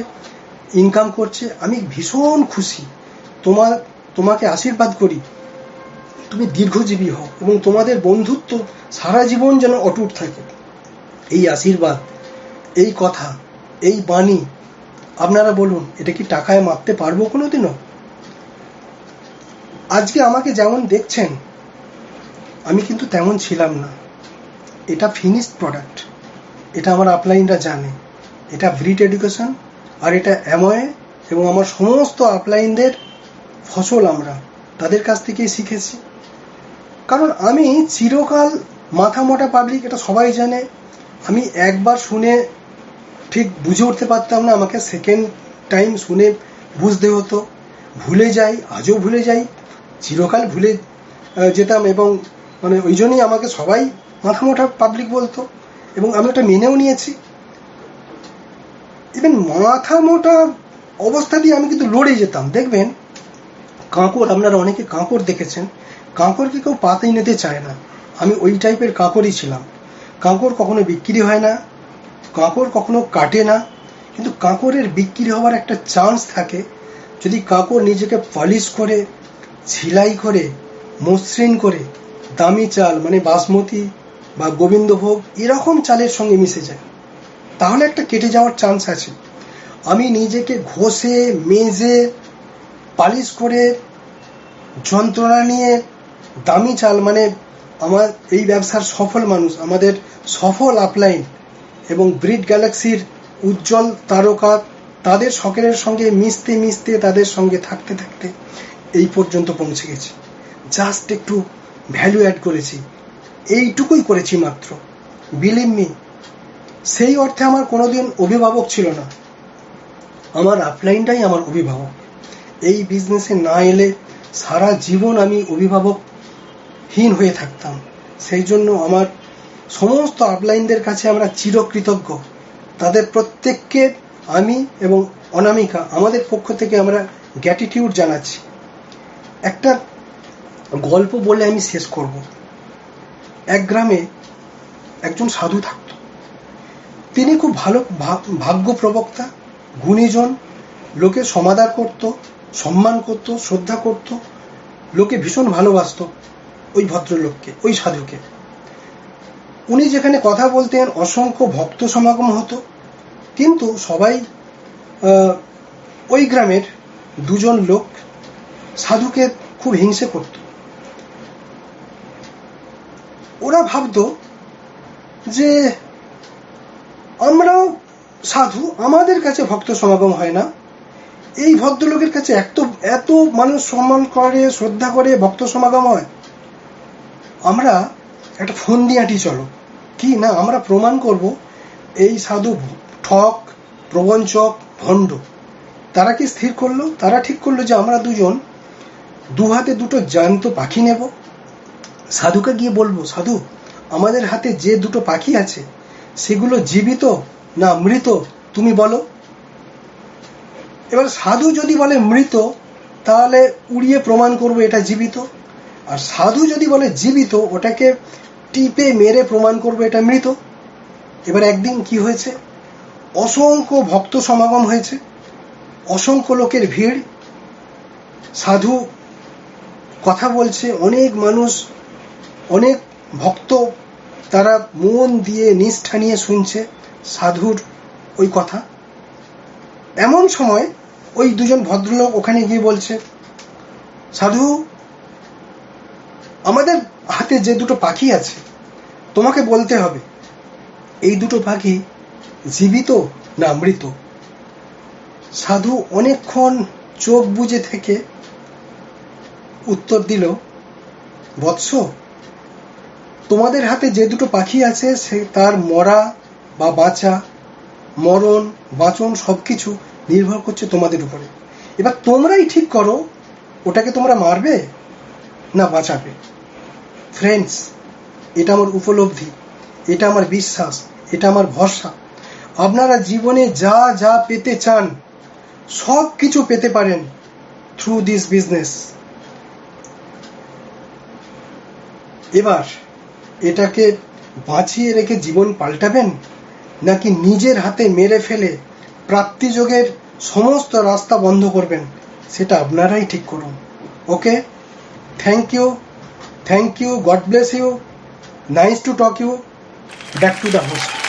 ইনকাম করছে। আমি ভীষণ খুশি। তোমাকে আশীর্বাদ করি তুমি দীর্ঘজীবী হও এবং তোমাদের বন্ধুত্ব সারা জীবন যেন অটুট থাকে। এই আশীর্বাদ, এই কথা, এই বাণী আপনারা বলুন, এটা কি টাকায় মাপতে পারবো কোনোদিনও? আজকে আমাকে যেমন দেখছেন আমি কিন্তু তেমন ছিলাম না। এটা ফিনিশড প্রোডাক্ট, এটা আমার আপলাইনরা জানে। এটা ব্রিট এডুকেশন আর এটা অ্যামওয়ে এবং আমার সমস্ত আপলাইনদের ফসল। আমরা তাদের কাছ থেকেই শিখেছি। কারণ আমি চিরকাল মাথা মোটা পাবলিক, এটা সবাই জানে। আমি একবার শুনে ঠিক বুঝে উঠতে পারতাম না, আমাকে সেকেন্ড টাইম শুনে বুঝতে হতো। ভুলে যাই, আজও ভুলে যাই, চিরকাল ভুলে যেতাম এবং ওই জন্যই আমাকে সবাই মাথা মোটা পাবলিক বলতো এবং আমি ওটা মেনেও নিয়েছি। ইভেন মাথা মোটা অবস্থা দিয়ে আমি কিন্তু লড়ে যেতাম। দেখবেন কাঁকড়, আপনারা অনেকে কাঁকড় দেখেছেন, কাঁকড়কে কেউ পাতে নিতে চায় না। আমি ওই টাইপের কাঁকড়ই ছিলাম। কাঁকড় কখনো বিক্রি হয় না, কাঁকড় কখনো কাটে না, কিন্তু কাঁকড়ের বিক্রি হওয়ার একটা চান্স থাকে যদি কাঁকড় নিজেকে পলিশ করে, ঝিলাই করে, মসৃণ করে দামি চাল মানে বাসমতি বা গোবিন্দভোগ এরকম চালের সঙ্গে মিশে যায়, তাহলে একটা কেটে যাওয়ার চান্স আছে। আমি নিজেকে ঘষে মেজে পালিশ করে যন্ত্রণা নিয়ে দামি চাল মানে আমার এই ব্যবসার সফল মানুষ, আমাদের সফল আপলাইন এবং ব্রিড গ্যালাক্সির উজ্জ্বল তারকা, তাদের শখের সঙ্গে মিশতে মিশতে তাদের সঙ্গে থাকতে থাকতে এই পর্যন্ত পৌঁছে গেছি। জাস্ট একটু ভ্যালু অ্যাড করেছি, এইটুকুই করেছি মাত্র। বিলিভ মি, সেই অর্থে আমার কোনোদিন অভিভাবক ছিল না, আমার আপলাইনটাই আমার অভিভাবক। এই বিজনেসে না এলে সারা জীবন আমি অভিভাবকহীন হয়ে থাকতাম। সেই জন্য আমার সমস্ত আপলাইনদের কাছে আমরা চিরকৃতজ্ঞ। তাদের প্রত্যেককে আমি এবং অনামিকা আমাদের পক্ষ থেকে আমরা গ্র্যাটিটিউড জানাচ্ছি। একটা গল্প বলে আমি শেষ করব। এক গ্রামে একজন সাধু থাকত। তিনি খুব ভালো ভাগ্য প্রবক্তা, গুণীজন, লোকের সমাদর করত, সম্মান করত, শ্রদ্ধা করত, লোকে ভীষণ ভালোবাসত ওই ভদ্রলোককে, ওই সাধুকে। উনি যেখানে কথা বলতেন অসংখ্য ভক্ত সমাগম হতো, কিন্তু সবাই ওই গ্রামের দুজন লোক সাধুকে খুব হিংসে করত। ওরা ভাবত যে আমরাও সাধু, আমাদের কাছে ভক্ত সমাগম হয় না, এই ভদ্রলোকের কাছে এত মানুষ সম্মান করে, শ্রদ্ধা করে, ভক্ত সমাগম হয়, আমরা একটা ফন্দি আঁটি, চলো কি না আমরা প্রমাণ করব এই সাধু ঠক, প্রবঞ্চক, ভণ্ড। তারা কি স্থির করলো? তারা ঠিক করলো যে আমরা দুজন দু হাতে দুটো জ্যান্ত পাখি নেব, সাধুকে গিয়ে বলবো, সাধু আমাদের হাতে যে দুটো পাখি আছে সেগুলো জীবিত না মৃত, তুমি বলো। এবার সাধু যদি বলে মৃত, তাহলে উড়িয়ে প্রমাণ করবো এটা জীবিত। আর সাধু যদি বলে জীবিত, ওটাকে টিপে মেরে প্রমাণ করবো এটা মৃত। এবার একদিন কি হয়েছে, অসংখ্য ভক্ত সমাগম হয়েছে, অসংখ্য লোকের ভিড়, সাধু কথা বলছে, অনেক মানুষ, অনেক ভক্ত, তারা মন দিয়ে নিষ্ঠা নিয়ে শুনছে সাধুর ওই কথা। এমন সময় ওই দুজন ভদ্রলোক ওখানে গিয়ে বলছে, সাধু আমাদের হাতে যে দুটো পাখি আছে তোমাকে বলতে হবে এই দুটো পাখি জীবিত না মৃত। সাধু অনেকক্ষণ চোখ বুজে থেকে উত্তর দিল, বৎস তোমাদের হাতে যে দুটো পাখি আছে সে তার মরা বা বাঁচা, মরণ বাঁচন সবকিছু নির্ভর করছে তোমাদের উপরে। এবার তোমরাই ঠিক করো ওটাকে তোমরা মারবে না বাঁচাবে। ফ্রেন্ডস, এটা আমার উপলব্ধি, এটা আমার বিশ্বাস, এটা আমার ভরসা। আপনারা জীবনে যা যা পেতে চান সব কিছু পেতে পারেন থ্রু দিস বিজনেস। এবার এটাকে বাঁচিয়ে রেখে জীবন পাল্টাবেন, নাকি নিজের হাতে মেরে ফেলে প্রাপ্তিযোগের সমস্ত রাস্তা বন্ধ করবেন, সেটা আপনারাই ঠিক করুন। Okay, thank you, God bless you, nice to talk you, back to the host.